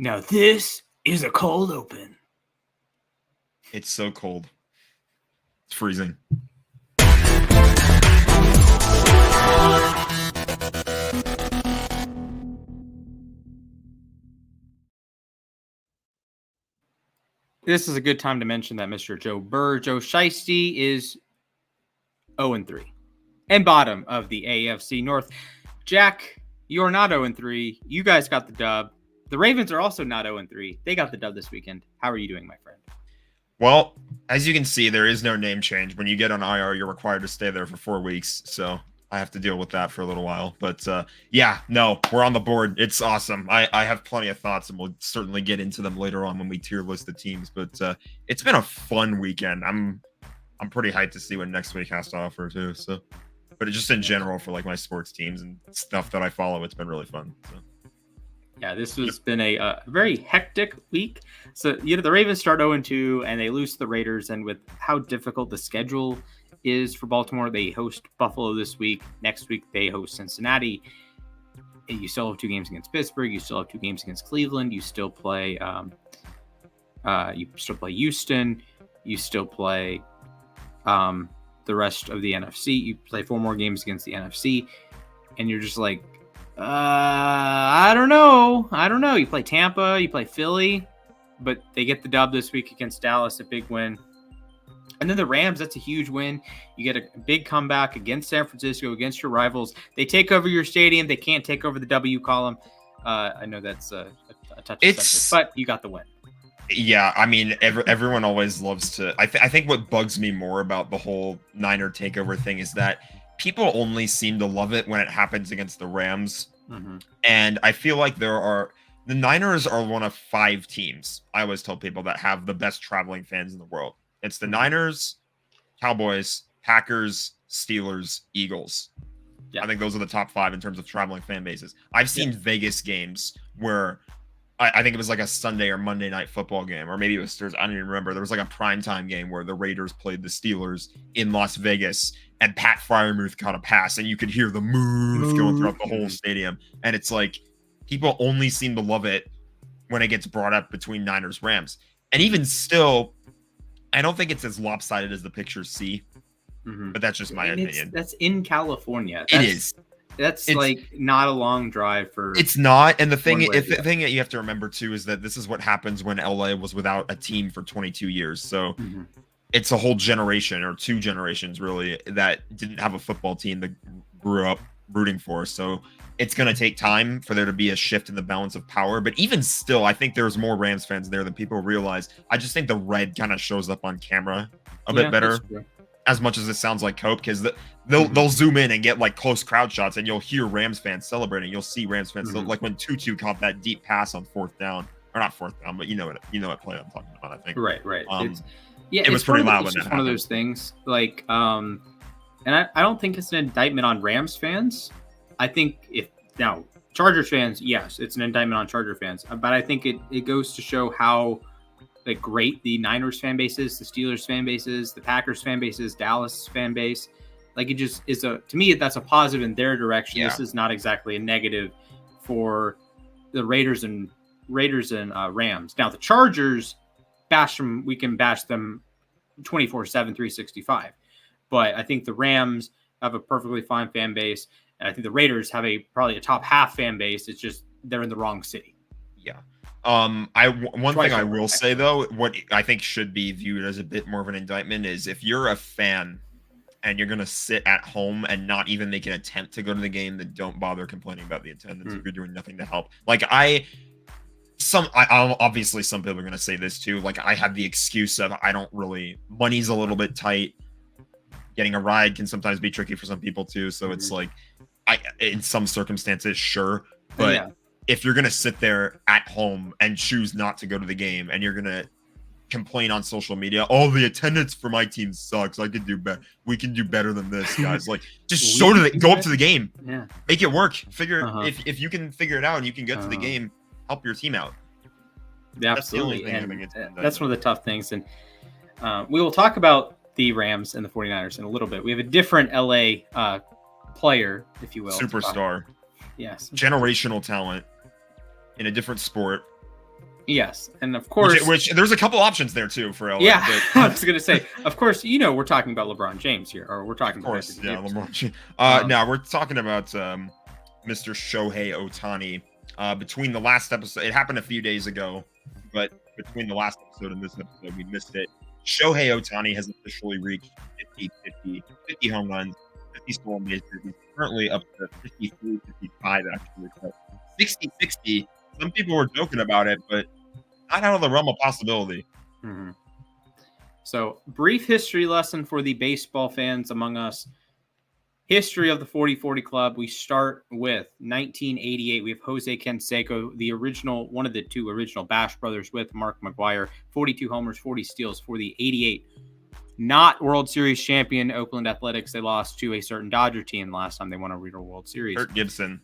Now this is a cold open. It's so cold. It's freezing. This is a good time to mention that Mr. Joe Shiesty is 0-3 and bottom of the AFC North. Jack, you are not 0-3. You guys got the dub. The Ravens are also not 0-3. They got the dub this weekend. How are you doing, my friend? Well, as you can see, there is no name change. When you get on IR, you're required to stay there for 4 weeks. So I have to deal with that for a little while. But we're on the board. It's awesome. I have plenty of thoughts, and we'll certainly get into them later on when we tier list the teams. But it's been a fun weekend. I'm pretty hyped to see what next week has to offer too. So, but just in general for like my sports teams and stuff that I follow, it's been really fun. So. Yeah, this has been a very hectic week. So, the Ravens start 0-2 and they lose to the Raiders. And with how difficult the schedule is for Baltimore, they host Buffalo this week. Next week, they host Cincinnati. And you still have 2 games against Pittsburgh. You still have 2 games against Cleveland. You still play Houston. You still play the rest of the NFC. You play 4 more games against the NFC. And you're just like, I don't know. You play Tampa, you play Philly, but they get the dub this week against Dallas, a big win. And then the Rams, that's a huge win. You get a big comeback against San Francisco, against your rivals. They take over your stadium. They can't take over the W column. I know that's a touchy subject, but you got the win. Yeah, I mean, everyone always loves to. I think what bugs me more about the whole Niner takeover thing is that people only seem to love it when it happens against the Rams. Mm-hmm. And I feel like the Niners are one of 5 teams, I always tell people, that have the best traveling fans in the world. It's the Niners, Cowboys, Packers, Steelers, Eagles. Yeah. I think those are the top 5 in terms of traveling fan bases. I've seen Vegas games where I think it was like a Sunday or Monday night football game, or maybe it was Thursday. I don't even remember. There was like a primetime game where the Raiders played the Steelers in Las Vegas, and Pat Freiermuth caught a pass, and you could hear the move going throughout the whole stadium. And it's like people only seem to love it when it gets brought up between Niners Rams. And even still, I don't think it's as lopsided as the pictures see. Mm-hmm. But that's just my opinion. That's in California. It is. It's like not a long drive for. It's not, and the thing that you have to remember too is that this is what happens when LA was without a team for 22 years. So it's a whole generation or 2 generations really that didn't have a football team that grew up rooting for. So it's going to take time for there to be a shift in the balance of power. But even still, I think there's more Rams fans there than people realize. I just think the red kind of shows up on camera a bit better. As much as it sounds like cope, because they'll zoom in and get like close crowd shots, and you'll hear Rams fans celebrating. You'll see Rams fans like when Tutu caught that deep pass on 4th down, or not 4th down, but you know what play I'm talking about. I think right. It was pretty loud when that happened. It's one of those things, like, and I don't think it's an indictment on Rams fans. I think now Chargers fans, yes, it's an indictment on Charger fans, but I think it goes to show how great the Niners fan base is, the Steelers fan base is, the Packers fan base is, Dallas fan base. Like, it just is to me, that's a positive in their direction. Yeah. This is not exactly a negative for the Raiders and Rams. Now the Chargers, we can bash them 24/7, 365. But I think the Rams have a perfectly fine fan base. And I think the Raiders have probably a top half fan base. It's just they're in the wrong city. Yeah. One thing I will say though, what I think should be viewed as a bit more of an indictment is if you're a fan and you're gonna sit at home and not even make an attempt to go to the game, then don't bother complaining about the attendance if you're doing nothing to help. Like obviously some people are gonna say this too. Like I have the excuse of money's a little bit tight. Getting a ride can sometimes be tricky for some people too. So it's like in some circumstances, sure, but. Yeah. If you're going to sit there at home and choose not to go to the game and you're going to complain on social media, the attendance for my team sucks. I could do better. We can do better than this, guys. Like, just go up to the game. Yeah. Make it work. If you can figure it out and you can get to the game, help your team out. Yeah, absolutely. That's one of the tough things. And we will talk about the Rams and the 49ers in a little bit. We have a different LA player, if you will. Superstar. Yes. Generational talent in a different sport. Yes, and of course, which there's a couple options there too for LA. Yeah, but, I was gonna say, of course, we're talking about LeBron James here, or we're talking of course, about Anthony Davis. LeBron James. Now we're talking about Mr. Shohei Ohtani. Between the last episode, it happened a few days ago, but between the last episode and this episode, we missed it. Shohei Ohtani has officially reached 50 home runs, 50 stolen bases. He's currently up to 53, 55 actually. So 60-60. Some people were joking about it, but not out of the realm of possibility. Mm-hmm. So, brief history lesson for the baseball fans among us. History of the 40-40 Club. We start with 1988. We have Jose Canseco, the original, one of the two original Bash brothers with Mark McGwire. 42 homers, 40 steals for the 88. Not World Series champion Oakland Athletics. They lost to a certain Dodger team last time they won a Reader World Series. Kurt Gibson.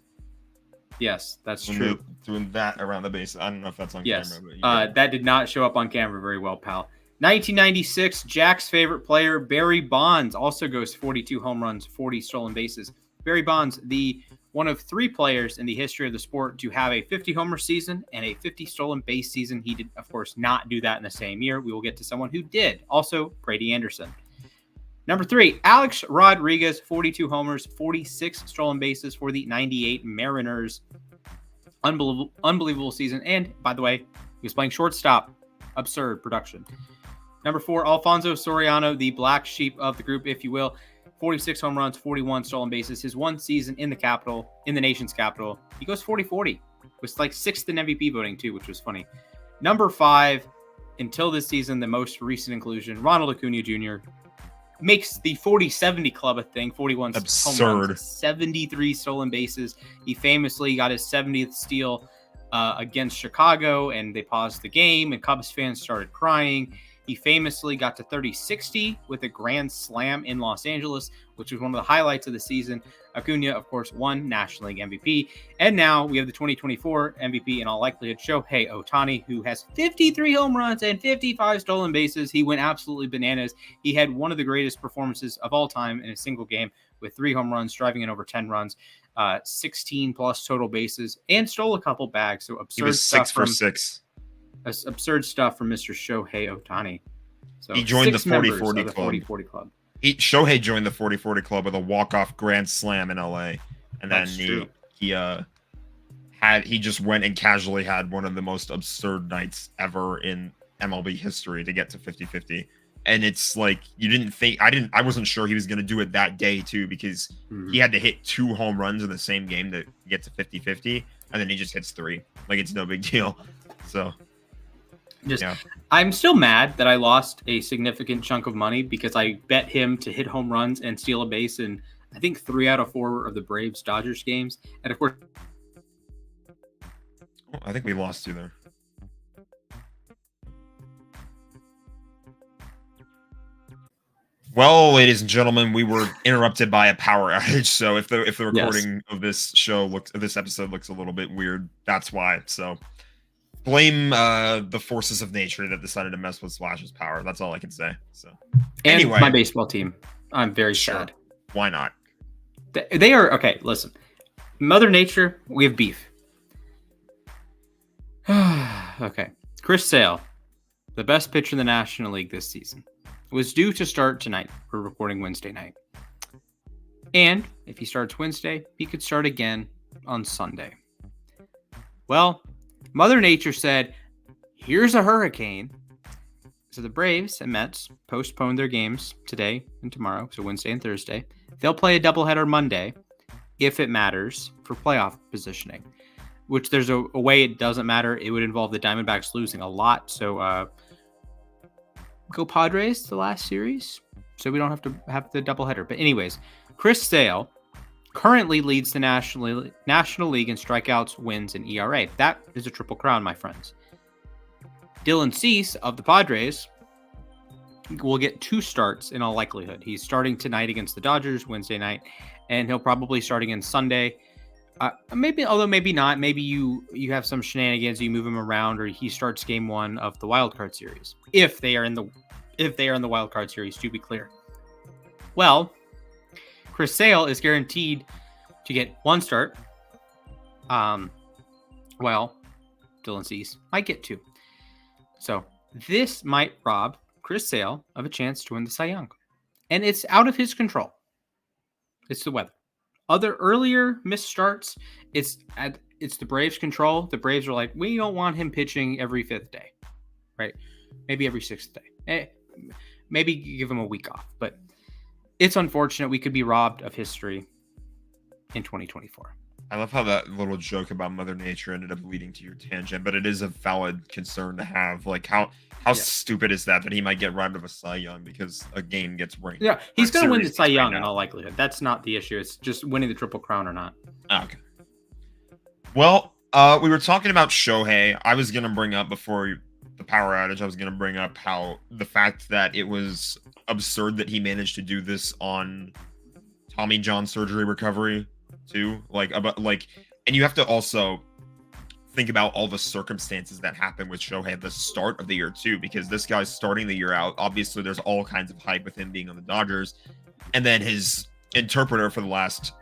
Yes, that's true. Doing that around the base. I don't know if that's on camera. But that did not show up on camera very well, pal. 1996, Jack's favorite player, Barry Bonds, also goes 42 home runs, 40 stolen bases. Barry Bonds, the one of 3 players in the history of the sport to have a 50 homer season and a 50 stolen base season. He did, of course, not do that in the same year. We will get to someone who did. Also, Brady Anderson. Number 3, Alex Rodriguez, 42 homers, 46 stolen bases for the 98 Mariners. Unbelievable season. And, by the way, he was playing shortstop. Absurd production. Number 4, Alfonso Soriano, the black sheep of the group, if you will. 46 home runs, 41 stolen bases. His one season in the nation's capital, he goes 40-40. Was like 6th in MVP voting, too, which was funny. Number 5, until this season, the most recent inclusion, Ronald Acuna Jr., makes the 40-70 club a thing. 41 home runs, 73 stolen bases. He famously got his 70th steal against Chicago, and they paused the game, and Cubs fans started crying. He famously got to 30-60 with a grand slam in Los Angeles, which was one of the highlights of the season. Acuna, of course, won National League MVP. And now we have the 2024 MVP, in all likelihood, Shohei Ohtani, who has 53 home runs and 55 stolen bases. He went absolutely bananas. He had one of the greatest performances of all time in a single game with 3 home runs, driving in over 10 runs, 16 plus total bases, and stole a couple bags. So absurd. He was 6 for 6. Absurd stuff from Mr. Shohei Ohtani. So he joined the 40-40 club. 40-40 club. Shohei joined the 40-40 club with a walk-off grand slam in LA, and then he just went and casually had one of the most absurd nights ever in MLB history to get to 50-50. And it's like I wasn't sure he was going to do it that day too, because he had to hit 2 home runs in the same game to get to 50-50, and then he just hits 3. Like, it's no big deal. So I'm still mad that I lost a significant chunk of money because I bet him to hit home runs and steal a base in, I think, 3 out of 4 of the Braves-Dodgers games. And of course, I think we lost you there. Well, ladies and gentlemen, we were interrupted by a power outage. So if the recording of this episode looks a little bit weird, that's why. So blame the forces of nature that decided to mess with Slash's power. That's all I can say. So anyway, my baseball team. I'm very sad. Why not? They are okay. Listen, Mother Nature. We have beef. Okay, Chris Sale, the best pitcher in the National League this season, was due to start tonight. We're recording Wednesday night. And if he starts Wednesday, he could start again on Sunday. Well, Mother Nature said, here's a hurricane. So the Braves and Mets postponed their games today and tomorrow, so Wednesday and Thursday. They'll play a doubleheader Monday, if it matters, for playoff positioning, which there's a way it doesn't matter. It would involve the Diamondbacks losing a lot. So go Padres the last series, so we don't have to have the doubleheader. But anyways, Chris Sale currently leads the National League in strikeouts, wins, and ERA. That is a triple crown, my friends. Dylan Cease of the Padres will get 2 starts in all likelihood. He's starting tonight against the Dodgers, Wednesday night, and he'll probably start again Sunday. Maybe not. Maybe you have some shenanigans, you move him around, or he starts game 1 of the wild card series. If they are in the wild card series, to be clear. Well, Chris Sale is guaranteed to get 1 start. To Dylan Cease might get 2. So this might rob Chris Sale of a chance to win the Cy Young. And it's out of his control. It's the weather. Other earlier missed starts, it's the Braves' control. The Braves are like, we don't want him pitching every 5th day, right? Maybe every 6th day. Maybe give him a week off. But it's unfortunate we could be robbed of history in 2024. I love how that little joke about Mother Nature ended up leading to your tangent, but it is a valid concern to have. Like, how stupid is that he might get robbed of a Cy Young because a game gets ranked? Yeah, he's going to win the Cy Young in all likelihood. That's not the issue. It's just winning the Triple Crown or not. Okay. Well, we were talking about Shohei. I was going to bring up before the power outage, I was going to bring up how the fact that it was absurd that he managed to do this on Tommy John surgery recovery too. And you have to also think about all the circumstances that happened with Shohei at the start of the year too, because this guy's starting the year out. Obviously, there's all kinds of hype with him being on the Dodgers, and then his interpreter for the last,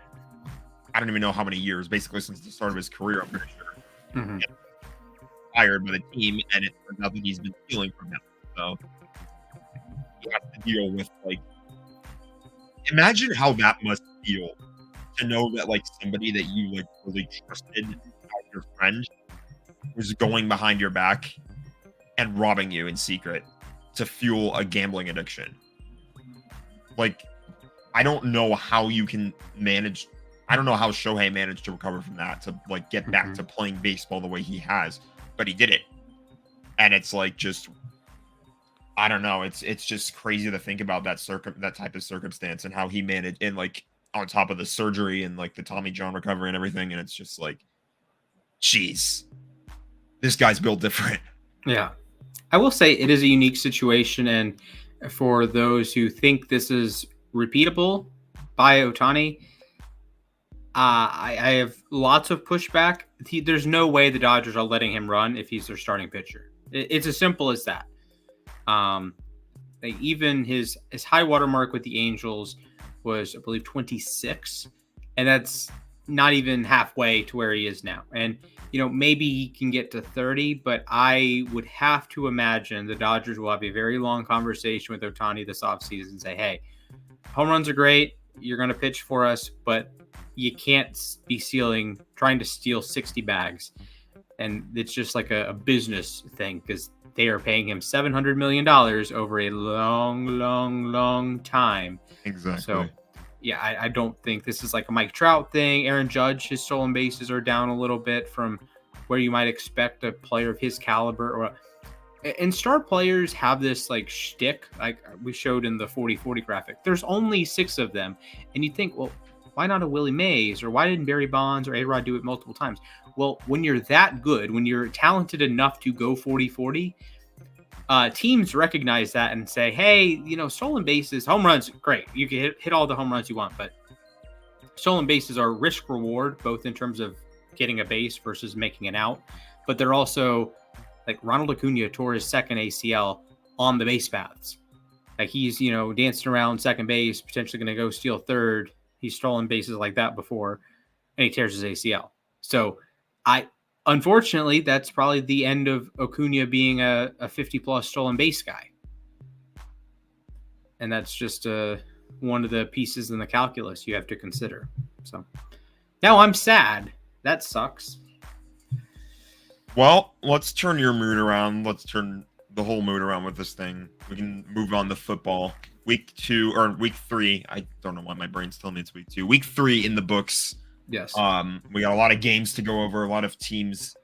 I don't even know how many years, basically since the start of his career, I'm pretty sure, hired by the team, and it turns out that he's been stealing from him. So you have to deal with, like, imagine how that must feel to know that, like, somebody that you, like, really trusted as your friend was going behind your back and robbing you in secret to fuel a gambling addiction. Like, I don't know how you can manage. I don't know how Shohei managed to recover from that, to, like, get back to playing baseball the way he has, but he did it. And it's like, just, I don't know. It's just crazy to think about that type of circumstance and how he managed, and, like, on top of the surgery and, like, the Tommy John recovery and everything. And it's just like, geez, this guy's built different. Yeah. I will say it is a unique situation. And for those who think this is repeatable by Ohtani, I have lots of pushback. There's no way the Dodgers are letting him run if he's their starting pitcher. It's as simple as that. Even his high water mark with the Angels was, I believe, 26, and that's not even halfway to where he is now. And, you know, maybe he can get to 30, but I would have to imagine the Dodgers will have a very long conversation with Ohtani this offseason and say, hey, home runs are great. You're going to pitch for us, but you can't be trying to steal 60 bags. And it's just like a business thing, because they are paying him $700 million over a long, long, long time. Exactly. So, yeah, I don't think this is like a Mike Trout thing. Aaron Judge, his stolen bases are down a little bit from where you might expect a player of his caliber. And star players have this, like, shtick, like we showed in the 40-40 graphic. There's only 6 of them. And you think, well, why not a Willie Mays? Or why didn't Barry Bonds or A-Rod do it multiple times? Well, when you're that good, when you're talented enough to go 40-40, teams recognize that and say, hey, you know, stolen bases, home runs, great. You can hit all the home runs you want, but stolen bases are risk reward, both in terms of getting a base versus making an out. But they're also, like, Ronald Acuna tore his second ACL on the base paths. Like, he's, you know, dancing around second base, potentially going to go steal third. He's stolen bases like that before, and he tears his ACL. So unfortunately, that's probably the end of Acuna being a 50-plus stolen base guy. And that's just one of the pieces in the calculus you have to consider. So now I'm sad. That sucks. Well, let's turn your mood around. Let's turn the whole mood around with this thing. We can move on to football. Week 3. I don't know why my brain's telling me it's week 2. Week 3 in the books. Yes. We got a lot of games to go over, a lot of teams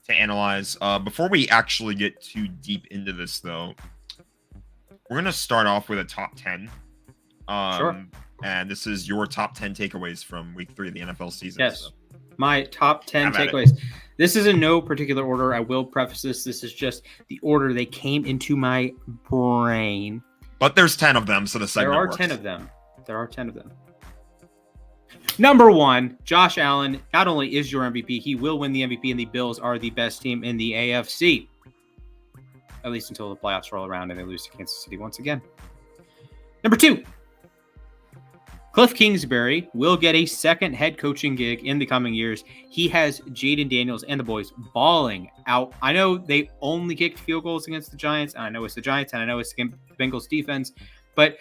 to analyze. Before we actually get too deep into this, though, we're going to start off with a top 10. Sure. And this is your top 10 takeaways from week 3 of the NFL season. Yes. So. My top 10 takeaways. This is in no particular order. I will preface this. This is just the order they came into my brain. But there's 10 of them, so the segment works. 10 of them. There are 10 of them. Number 1, Josh Allen not only is your MVP, he will win the MVP, and the Bills are the best team in the AFC. At least until the playoffs roll around and they lose to Kansas City once again. Number 2, Cliff Kingsbury will get a second head coaching gig in the coming years. He has Jaden Daniels and the boys balling out. I know they only kicked field goals against the Giants, and I know it's the Giants, and I know it's the Bengals defense, but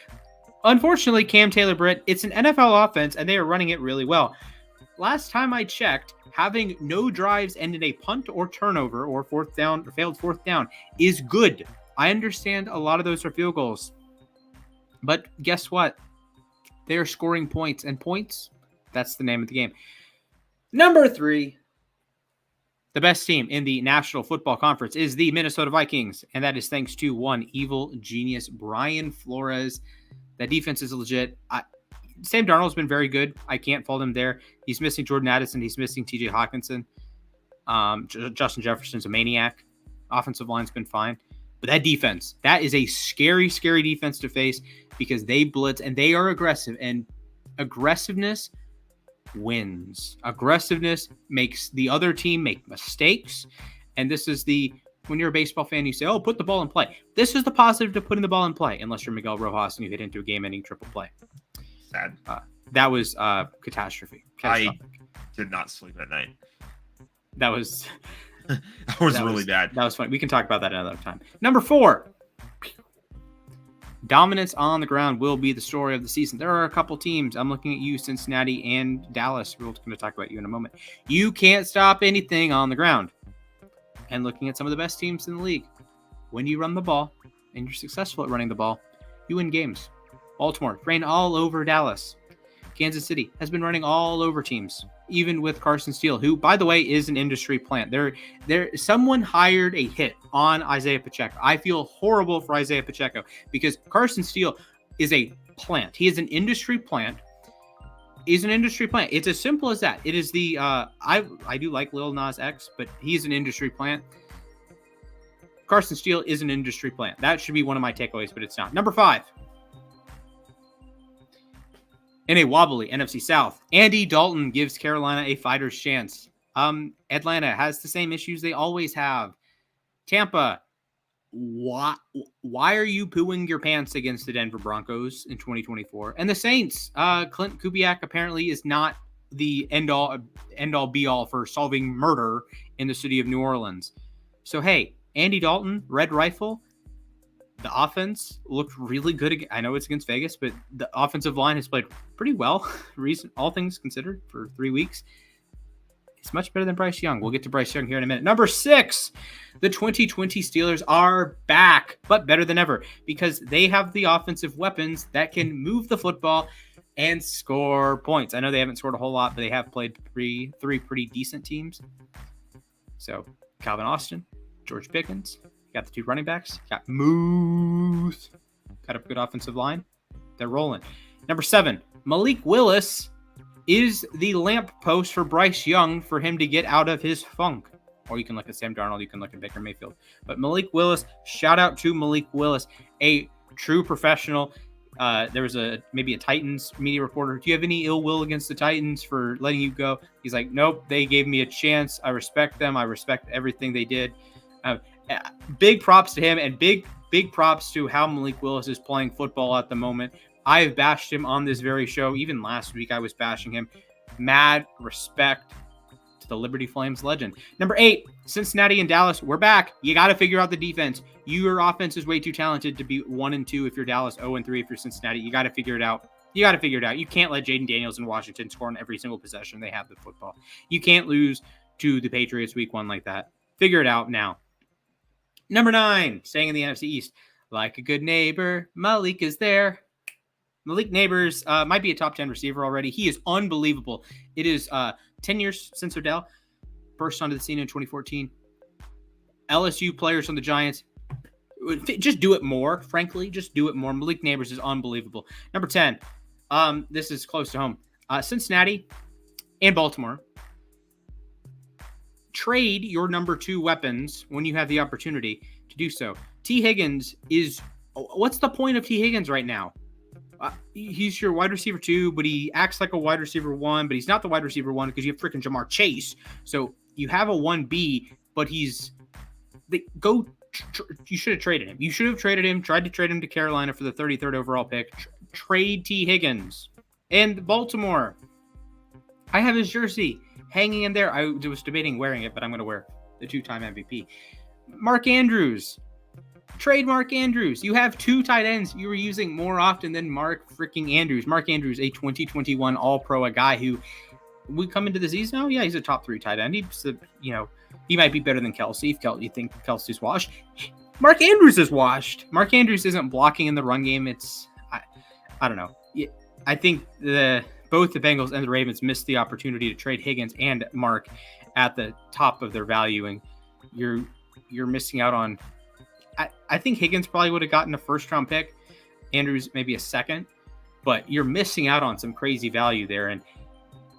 unfortunately, Cam Taylor-Britt, it's an NFL offense, and they are running it really well. Last time I checked, having no drives end in a punt or turnover or failed fourth down is good. I understand a lot of those are field goals, but guess what? They are scoring points, and points, that's the name of the game. Number 3, the best team in the National Football Conference is the Minnesota Vikings, and that is thanks to one evil genius, Brian Flores. That defense is legit. Sam Darnold's been very good. I can't fault him there. He's missing Jordan Addison. He's missing TJ Hawkinson. Justin Jefferson's a maniac. Offensive line's been fine. But that defense, that is a scary, scary defense to face because they blitz and they are aggressive. And aggressiveness wins. Aggressiveness makes the other team make mistakes. And this is when you're a baseball fan, you say, oh, put the ball in play. This is the positive to putting the ball in play, unless you're Miguel Rojas and you hit into a game-ending triple play. Sad. That was catastrophe. I did not sleep at night. That was really bad. That was fun. We can talk about that another time. Number 4. Dominance on the ground will be the story of the season. There are a couple teams. I'm looking at you, Cincinnati and Dallas. We're going to talk about you in a moment. You can't stop anything on the ground. And looking at some of the best teams in the league, when you run the ball and you're successful at running the ball, you win games. Baltimore ran all over Dallas. Kansas City has been running all over teams, even with Carson Steele, who, by the way, is an industry plant. Someone hired a hit on Isaiah Pacheco. I feel horrible for Isaiah Pacheco because Carson Steele is a plant. He is an industry plant. He's an industry plant. It's as simple as that. It is the I do like Lil Nas X, but he's an industry plant. Carson Steele is an industry plant. That should be one of my takeaways, but it's not. Number 5. In a wobbly NFC South, Andy Dalton gives Carolina a fighter's chance. Atlanta has the same issues they always have. Tampa, why are you pooing your pants against the Denver Broncos in 2024? And the Saints, Clint Kubiak apparently is not the end all be all for solving murder in the city of New Orleans. So hey, Andy Dalton, Red Rifle. The offense looked really good. I know it's against Vegas, but the offensive line has played pretty well, all things considered, for 3 weeks. It's much better than Bryce Young. We'll get to Bryce Young here in a minute. Number 6, the 2020 Steelers are back, but better than ever because they have the offensive weapons that can move the football and score points. I know they haven't scored a whole lot, but they have played three pretty decent teams. So Calvin Austin, George Pickens, got the 2 running backs, got Moose, got a good offensive line. They're rolling. Number 7, Malik Willis is the lamp post for Bryce Young for him to get out of his funk. Or you can look at Sam Darnold, you can look at Baker Mayfield. But Malik Willis, shout out to Malik Willis, a true professional. There was maybe a Titans media reporter. Do you have any ill will against the Titans for letting you go? He's like, nope, they gave me a chance. I respect them. I respect everything they did. Big props to him and big props to how Malik Willis is playing football at the moment. I have bashed him on this very show. Even last week, I was bashing him. Mad respect to the Liberty Flames legend. Number 8, Cincinnati and Dallas. We're back. You got to figure out the defense. Your offense is way too talented to be 1-2 if you're Dallas, 0-3 if you're Cincinnati. You got to figure it out. You can't let Jaden Daniels in Washington score on every single possession they have the football. You can't lose to the Patriots week 1 like that. Figure it out now. Number 9, staying in the NFC East. Like a good neighbor, Malik is there. Malik Neighbors might be a top 10 receiver already. He is unbelievable. It is 10 years since Odell burst onto the scene in 2014. LSU players on the Giants. Just do it more, frankly. Just do it more. Malik Neighbors is unbelievable. Number 10. This is close to home. Cincinnati and Baltimore. Trade your number 2 weapons when you have the opportunity to do so. T. Higgins is... What's the point of T. Higgins right now? He's your wide receiver 2, but he acts like a wide receiver 1, but he's not the wide receiver 1 because you have freaking Jamar Chase. So you have a 1B, but he's... You should have traded him. You should have traded him, tried to trade him to Carolina for the 33rd overall pick. Trade T. Higgins. And Baltimore, I have his jersey hanging in there. I was debating wearing it, but I'm going to wear the 2-time MVP. Mark Andrews. Trade Mark Andrews. You have 2 tight ends you were using more often than Mark freaking Andrews. Mark Andrews, a 2021 All-Pro, a guy who we come into the season. Oh yeah, he's a top 3 tight end. He might be better than Kelsey if you think Kelsey's washed. Mark Andrews is washed. Mark Andrews isn't blocking in the run game. I don't know. I think both the Bengals and the Ravens missed the opportunity to trade Higgins and Mark at the top of their value, and you're missing out on. I think Higgins probably would have gotten a first-round pick. Andrews maybe a second, but you're missing out on some crazy value there. And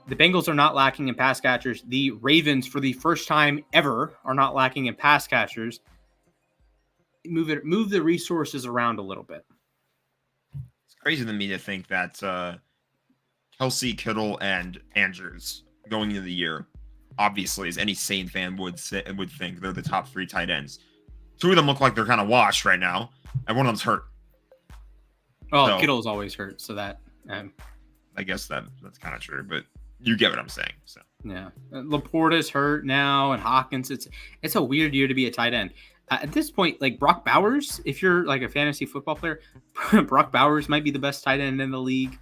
the Bengals are not lacking in pass catchers. The Ravens, for the first time ever, are not lacking in pass catchers. Move the resources around a little bit. It's crazy to me to think that Kelsey, Kittle, and Andrews going into the year, obviously, as any sane fan would think, they're the top 3 tight ends. 2 of them look like they're kind of washed right now, and one of them's hurt. Well, Kittle's always hurt, so that. I guess that's kind of true, but you get what I'm saying. So yeah, Laporta's hurt now, and Hawkins. It's a weird year to be a tight end. At this point, like Brock Bowers, if you're like a fantasy football player, Brock Bowers might be the best tight end in the league.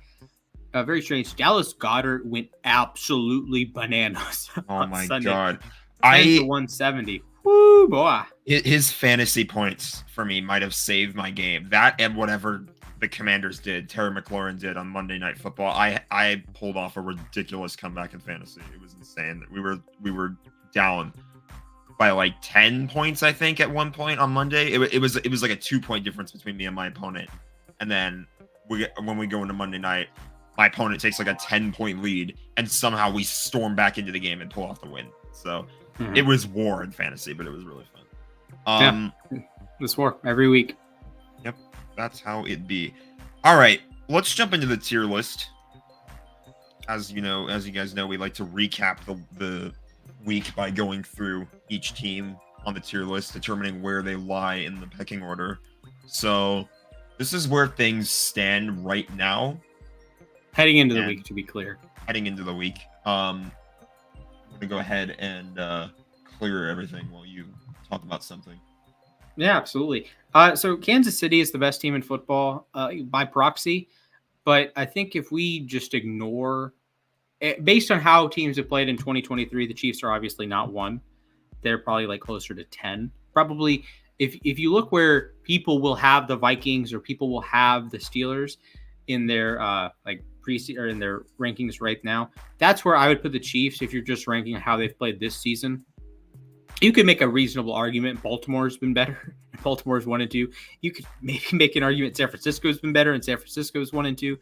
Very strange. Dallas Goedert went absolutely bananas. Oh my Sunday. God. 170. Woo, boy. His fantasy points for me might have saved my game. That and whatever the Commanders did, Terry McLaurin did on Monday Night Football. I pulled off a ridiculous comeback in fantasy. It was insane. We were down by like 10 points, I think, at one point on Monday. It was like a 2-point difference between me and my opponent. And then when we go into Monday night, my opponent takes like a 10-point lead, and somehow we storm back into the game and pull off the win. So it was war in fantasy, but it was really fun. This war every week. Yep, that's how it be. All right, let's jump into the tier list. As you guys know, we like to recap the week by going through each team on the tier list, determining where they lie in the pecking order. So this is where things stand right now. Heading into the week, to be clear. Heading into the week. I'm going to go ahead and clear everything while you talk about something. Yeah, absolutely. So Kansas City is the best team in football by proxy. But I think if we just ignore, based on how teams have played in 2023, the Chiefs are obviously not 1. They're probably like closer to 10. Probably if you look where people will have the Vikings or people will have the Steelers in their or in their rankings right now, that's where I would put the Chiefs if you're just ranking how they've played this season. You could make a reasonable argument Baltimore's been better. Baltimore's 1 and 2. You could maybe make an argument San Francisco's been better and San Francisco's 1 and 2.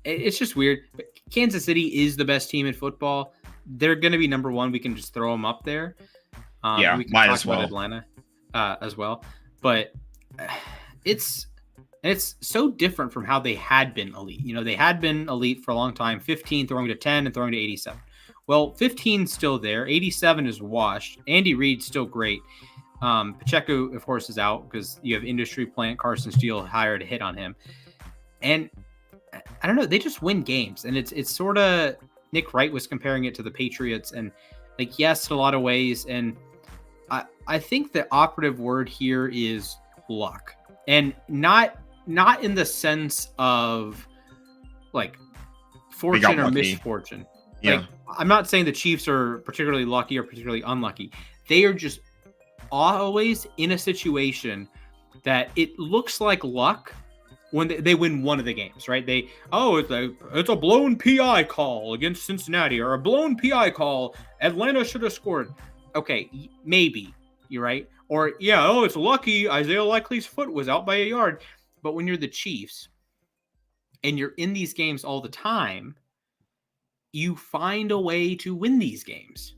It's just weird. But Kansas City is the best team in football. They're going to be number 1. We can just throw them up there. We can might talk as well. about Atlanta as well. But it's so different from how they had been elite. They had been elite for a long time, 15 throwing to 10 and throwing to 87. Well, 15's still there. 87 is washed. Andy Reid's still great. Pacheco, of course, is out because you have industry plant Carson Steele hired to hit on him. And I don't know, they just win games. And it's sort of, Nick Wright was comparing it to the Patriots. And like, yes, in a lot of ways. And I think the operative word here is luck. And not in the sense of like fortune or misfortune. Yeah. Like, I'm not saying the Chiefs are particularly lucky or particularly unlucky. They are just always in a situation that it looks like luck when they win one of the games, right? It's a blown PI call against Cincinnati or a blown PI call. Atlanta should have scored. Okay, maybe you're right. Or it's lucky Isaiah Likely's foot was out by a yard. But when you're the Chiefs and you're in these games all the time, you find a way to win these games.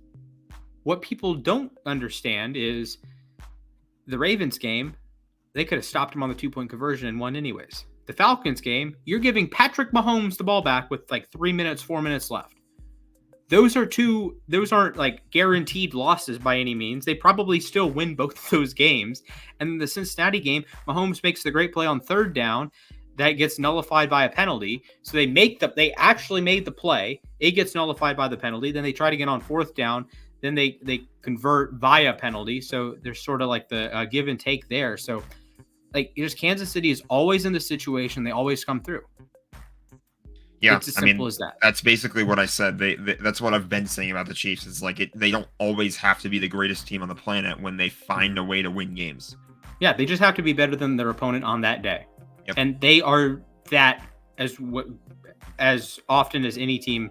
What people don't understand is the Ravens game, they could have stopped him on the 2-point conversion and won anyways. The Falcons game, you're giving Patrick Mahomes the ball back with like 4 minutes left. Those aren't like guaranteed losses by any means. They probably still win both of those games. And in the Cincinnati game, Mahomes makes the great play on 3rd down that gets nullified by a penalty. So they actually made the play. It gets nullified by the penalty. Then they try to get on 4th down. Then they convert via penalty. So there's sort of like the give and take there. So like just Kansas City is always in the situation. They always come through. Yeah, it's as simple as that. That's basically what I said. That's what I've been saying about the Chiefs. Is like they don't always have to be the greatest team on the planet when they find a way to win games. Yeah, they just have to be better than their opponent on that day. Yep. And they are that as often as any team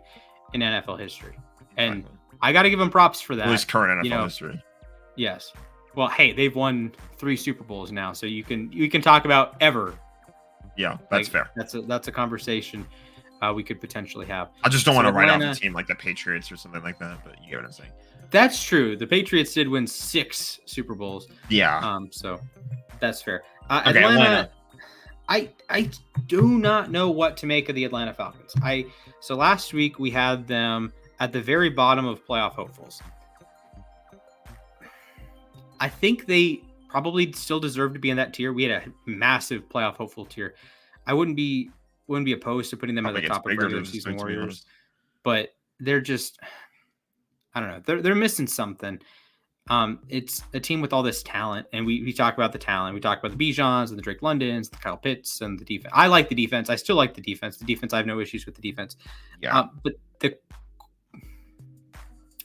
in NFL history. And I got to give them props for that. At least current NFL history. Yes. Well, hey, they've won 3 Super Bowls now, so you can talk about ever. Yeah, that's fair. That's a conversation we could potentially have. I just don't want to write off a team like the Patriots or something like that, but you get what I'm saying. That's true. The Patriots did win 6 Super Bowls. Yeah. So that's fair. Okay, Atlanta. I do not know what to make of the Atlanta Falcons. So last week we had them at the very bottom of playoff hopefuls. I think they probably still deserve to be in that tier. We had a massive playoff hopeful tier. I wouldn't be opposed to putting them at the top of regular season Warriors, but they're just, I don't know. They're missing something. It's a team with all this talent, and we talk about the talent. We talk about the Bijans and the Drake Londons, the Kyle Pitts, and the defense. I like the defense. I still like the defense. The defense, I have no issues with the defense. Yeah. But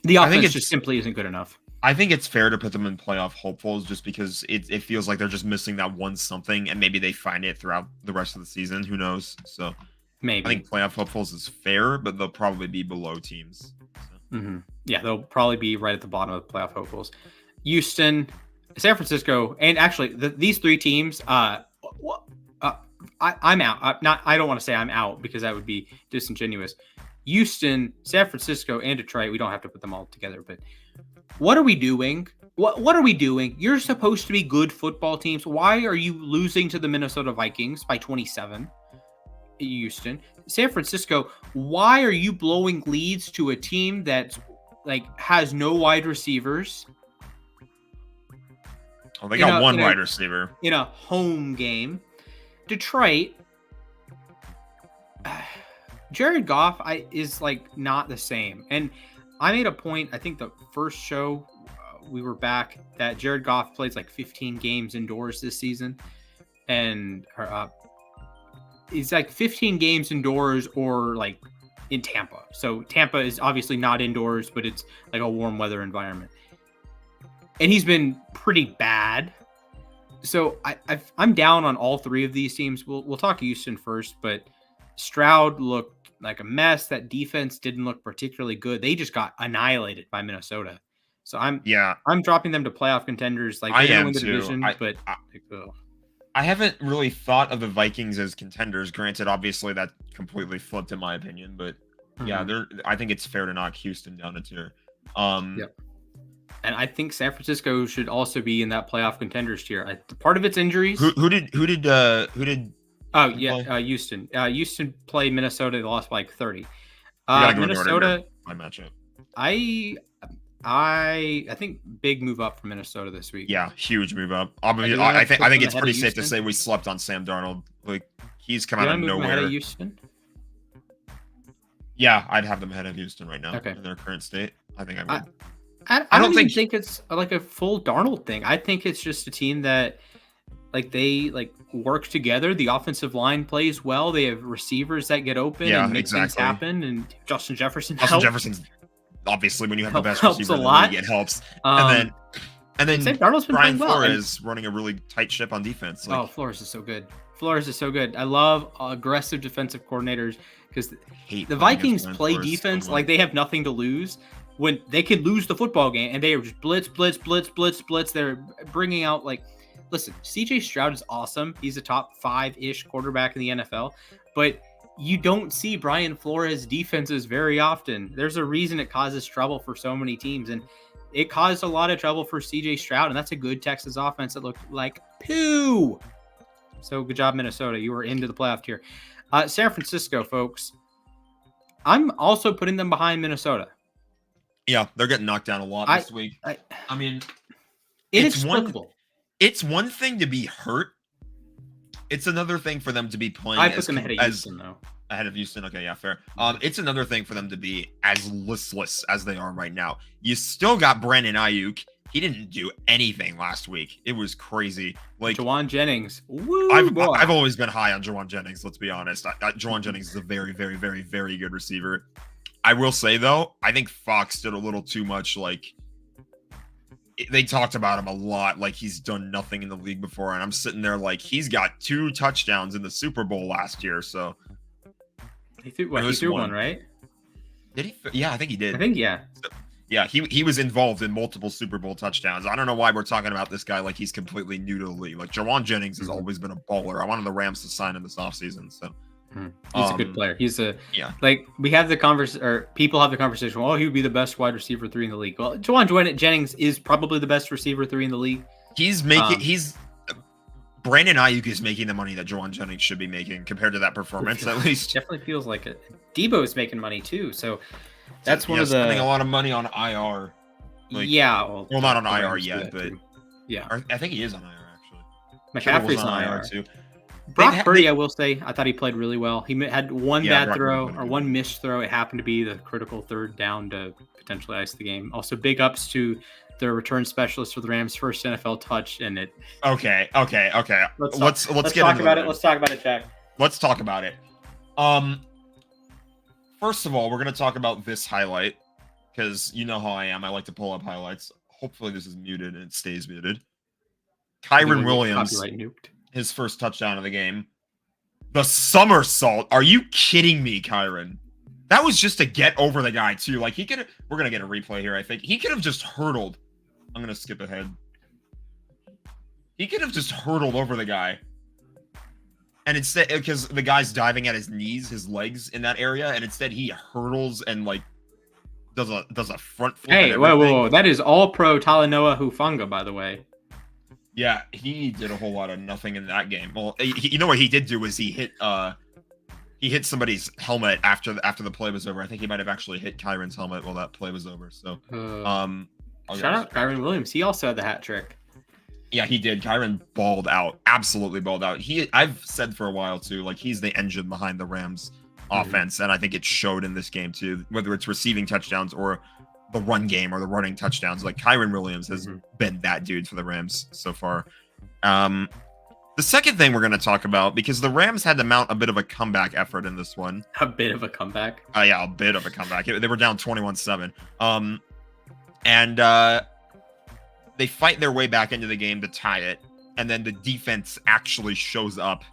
the offense just simply isn't good enough. I think it's fair to put them in playoff hopefuls just because it feels like they're just missing that one something, and maybe they find it throughout the rest of the season. Who knows? So maybe I think playoff hopefuls is fair, but they'll probably be below teams. So. Mm-hmm. Yeah, they'll probably be right at the bottom of the playoff hopefuls. Houston, San Francisco, and actually these 3 teams. I'm out. I don't want to say I'm out because that would be disingenuous. Houston, San Francisco, and Detroit. We don't have to put them all together, but what are we doing? What are we doing? You're supposed to be good football teams. Why are you losing to the Minnesota Vikings by 27? Houston, San Francisco, why are you blowing leads to a team that has no wide receivers? Oh, they got one wide receiver in a home game. Detroit, Jared Goff is not the same. And I made a point, I think the first show we were back, that Jared Goff plays 15 games indoors this season. And it's 15 games indoors or in Tampa. So Tampa is obviously not indoors, but it's a warm weather environment. And he's been pretty bad. So I'm down on all 3 of these teams. We'll talk Houston first, but Stroud looked like a mess. That defense didn't look particularly good. They just got annihilated by Minnesota. So I'm dropping them to playoff contenders. They're going to win the division, but I haven't really thought of the Vikings as contenders. Granted, obviously that completely flipped in my opinion, but I think it's fair to knock Houston down a tier. Yep. And I think San Francisco should also be in that playoff contenders tier. Part of its injuries. Who did? Oh yeah, Houston. Houston played Minnesota. They lost by 30. Minnesota. My matchup. I think big move up for Minnesota this week. Yeah, huge move up. I think it's pretty safe to say we slept on Sam Darnold. He's come out of nowhere. Ahead of Houston? Yeah, I'd have them ahead of Houston right now in their current state. I think I would. I don't even think it's a full Darnold thing. I think it's just a team that they work together. The offensive line plays well. They have receivers that get open and make things happen. And Justin Jefferson's obviously when you have the best receiver in the league, it helps. And then Sam Darnold's been Brian playing well. Flores running a really tight ship on defense. Flores is so good. I love aggressive defensive coordinators because the Vikings play defense like they have nothing to lose. When they could lose the football game and they are just blitz. They're bringing out listen, CJ Stroud is awesome. He's a top 5-ish quarterback in the NFL, but you don't see Brian Flores defenses very often. There's a reason it causes trouble for so many teams, and it caused a lot of trouble for CJ Stroud, and that's a good Texas offense that looked like poo. So good job, Minnesota. You were into the playoff tier. San Francisco, folks. I'm also putting them behind Minnesota. Yeah, they're getting knocked down a lot this week. Inexplicable. It's one thing to be hurt it's another thing for them to be playing. I put them ahead of Houston though. Ahead of Houston. Okay, yeah, fair. It's another thing for them to be as listless as they are right now. You still got Brandon Ayuk. He didn't do anything last week. It was crazy. Like Jawan Jennings. Woo, I've always been high on Jawan Jennings. Let's be honest. Jawan Jennings is a very, very, very, very good receiver. I will say though, I think Fox did a little too much. Like they talked about him a lot. Like he's done nothing in the league before, and I'm sitting there like he's got 2 touchdowns in the Super Bowl last year. So. He threw one, right? Did he? Yeah, I think he did. I think, yeah. So, yeah, he was involved in multiple Super Bowl touchdowns. I don't know why we're talking about this guy like he's completely new to the league. Like, Jawan Jennings has always been a baller. I wanted the Rams to sign him this offseason. So he's a good player. He's yeah. Like we have the conversation, or people have the conversation. Well, he would be the best wide receiver 3 in the league. Well, Jawan Jennings is probably the best receiver 3 in the league. Brandon Ayuk is making the money that Jawan Jennings should be making compared to that performance, at least. Definitely feels like it. Debo is making money too, so that's one of the spending a lot of money on IR. Like, well, not on IR yet, but yeah, I think he is on IR actually. McCaffrey's on IR too. Brock Purdy, I will say, I thought he played really well. He had one bad throw or one missed throw. It happened to be the critical 3rd down to potentially ice the game. Also, big ups to the return specialist for the Rams' first NFL touch, and it. Okay. Let's talk about it. Let's talk about it, Jack. Let's talk about it. First of all, we're gonna talk about this highlight because you know how I am. I like to pull up highlights. Hopefully, this is muted and it stays muted. Kyren Williams, his first touchdown of the game. The somersault. Are you kidding me, Kyren? That was just to get over the guy too. Like we're gonna get a replay here. I think he could have just hurdled. I'm gonna skip ahead. He could have just hurdled over the guy, and instead, because the guy's diving at his knees, his legs in that area, and instead he hurdles and like does a front flip. Hey, whoa! That is all pro Talanoa Hufanga, by the way. Yeah, he did a whole lot of nothing in that game. Well, you know what he did do was he hit somebody's helmet after the play was over. I think he might have actually hit Kyron's helmet while that play was over. So, shout out Kyren Williams. He also had the hat trick. Yeah, he did. Kyren balled out, absolutely balled out. I've said for a while too, like he's the engine behind the Rams offense, and I think it showed in this game too. Whether it's receiving touchdowns or the run game or the running touchdowns, like Kyren Williams has been that dude for the Rams so far. The second thing we're going to talk about, because the Rams had to mount a bit of a comeback effort in this one. A bit of a comeback? Yeah, a bit of a comeback. They were down 21-7. And they fight their way back into the game to tie it. And then the defense actually shows up.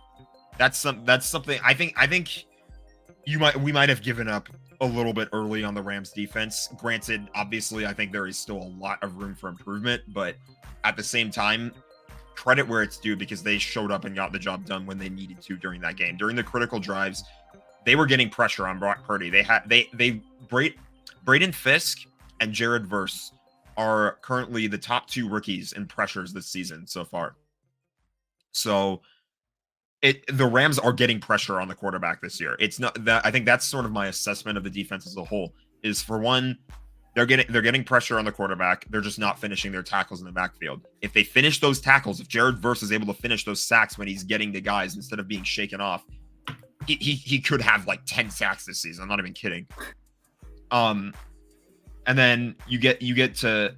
That's something I think we might have given up a little bit early on the Rams defense. Granted, obviously, I think there is still a lot of room for improvement, but at the same time, credit where it's due because they showed up and got the job done when they needed to during that game. During the critical drives, they were getting pressure on Brock Purdy. Braden Fisk and Jared Verse are currently the top 2 rookies in pressures this season so far. So the Rams are getting pressure on the quarterback this year. It's not that I think that's sort of my assessment of the defense as a whole is, for one, they're getting pressure on the quarterback. They're just not finishing their tackles in the backfield. If they finish those tackles, if Jared Verse is able to finish those sacks when he's getting the guys instead of being shaken off, he could have like 10 sacks this season. I'm not even kidding. And then you get to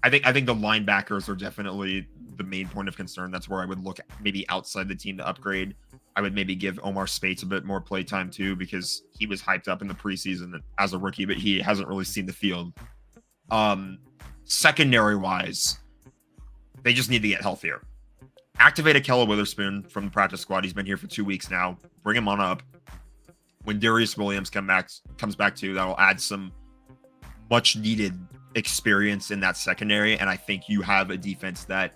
I think the linebackers are definitely the main point of concern. That's where I would look maybe outside the team to upgrade. I would maybe give Omar Spates a bit more play time too, because he was hyped up in the preseason as a rookie, but he hasn't really seen the field. Secondary wise, they just need to get healthier. Activate Akella Witherspoon from the practice squad. He's been here for 2 weeks now. Bring him on up. When Darius Williams comes back too, that'll add some much needed experience in that secondary. And I think you have a defense that,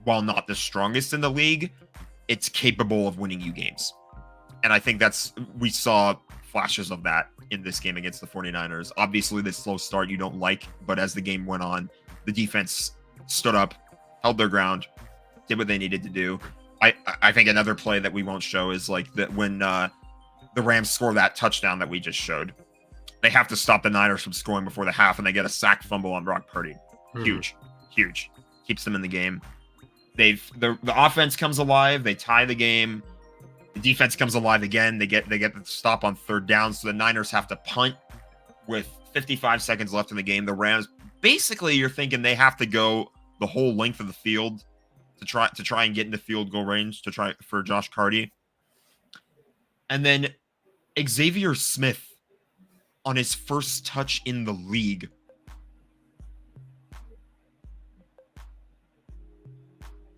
while not the strongest in the league, it's capable of winning you games. And I think we saw flashes of that in this game against the 49ers. Obviously, this slow start you don't like, but as the game went on, the defense stood up, held their ground, did what they needed to do. I think another play that we won't show is like that when the Rams score that touchdown that we just showed, they have to stop the Niners from scoring before the half, and they get a sack fumble on Brock Purdy. Huge. Keeps them in the game. the offense comes alive, they tie the game, the defense comes alive again, they get the stop on third down, so the Niners have to punt with 55 seconds left in the game. The Rams, basically, you're thinking they have to go the whole length of the field to try and get into field goal range to try for Josh Carty. And then Xavier Smith on his first touch in the league.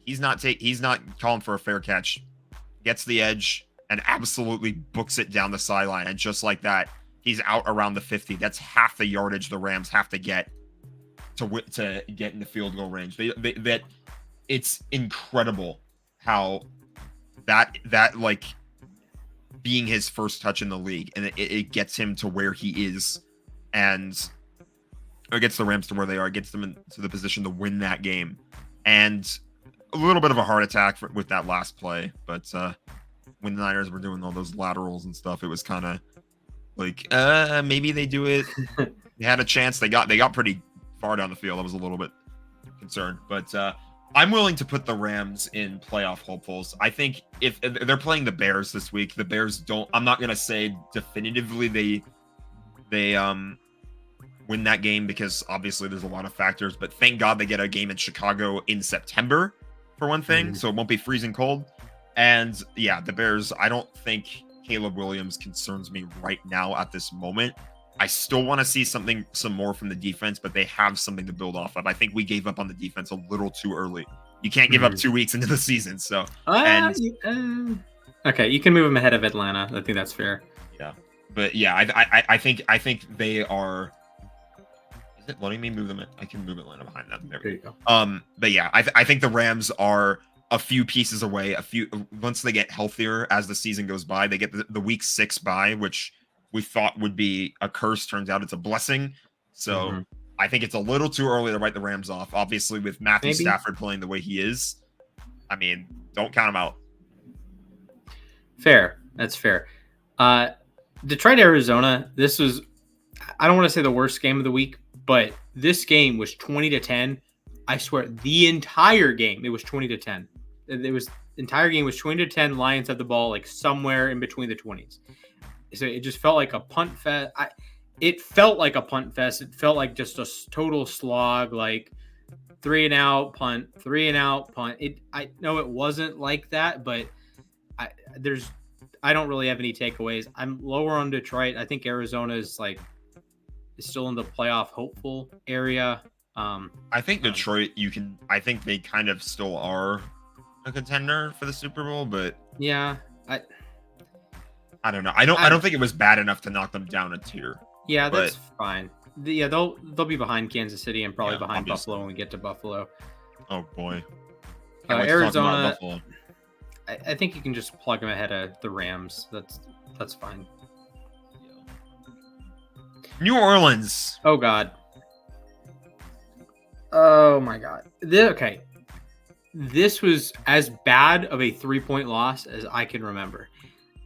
He's not calling for a fair catch. Gets the edge and absolutely books it down the sideline. And just like that, he's out around the 50. That's half the yardage the Rams have to get to get in the field goal range. That it's incredible how that like being his first touch in the league, and it gets him to where he is, and it gets the Rams to where they are. It gets them into the position to win that game, and a little bit of a heart attack with that last play. But when the Niners were doing all those laterals and stuff, it was kind of like maybe they do it. They had a chance. They got pretty far down the field. I was a little bit concerned, but I'm willing to put the Rams in playoff hopefuls. I think if they're playing the Bears this week, the Bears don't. I'm not gonna say definitively they win that game, because obviously there's a lot of factors. But thank God they get a game in Chicago in September for one thing, so it won't be freezing cold. And yeah, the Bears. I don't think Caleb Williams concerns me right now at this moment. I still want to see some more from the defense, but they have something to build off of. I think we gave up on the defense a little too early. You can't give up 2 weeks into the season. So, okay, you can move them ahead of Atlanta. I think that's fair. Yeah, but yeah, I think they are. Is it letting me move them? I can move Atlanta behind them. There you go. But yeah, I think the Rams are a few pieces away. Once they get healthier as the season goes by, they get the week 6 bye, which we thought would be a curse. Turns out it's a blessing. So I think it's a little too early to write the Rams off. Obviously, with Matthew Stafford playing the way he is, I mean, don't count him out. Fair. That's fair. Detroit, Arizona. This was, I don't want to say the worst game of the week, but this game was 20-10. I swear, the entire game, it was 20-10. Entire game was 20-10. Lions had the ball like somewhere in between the 20s. So it just felt like a punt fest. It felt like a punt fest. It felt like just a total slog, like 3 and out, punt, 3 and out, punt. I know it wasn't like that, but I don't really have any takeaways. I'm lower on Detroit. I think Arizona is still in the playoff hopeful area. I think Detroit, I think they kind of still are a contender for the Super Bowl, but yeah, I don't know. I don't think it was bad enough to knock them down a tier. Yeah, that's fine. They'll be behind Kansas City and probably behind obviously. Buffalo when we get to Buffalo. Oh boy, Arizona. I think you can just plug them ahead of the Rams. That's fine. New Orleans. Oh God. Oh my God. Okay. This was as bad of a 3-point loss as I can remember.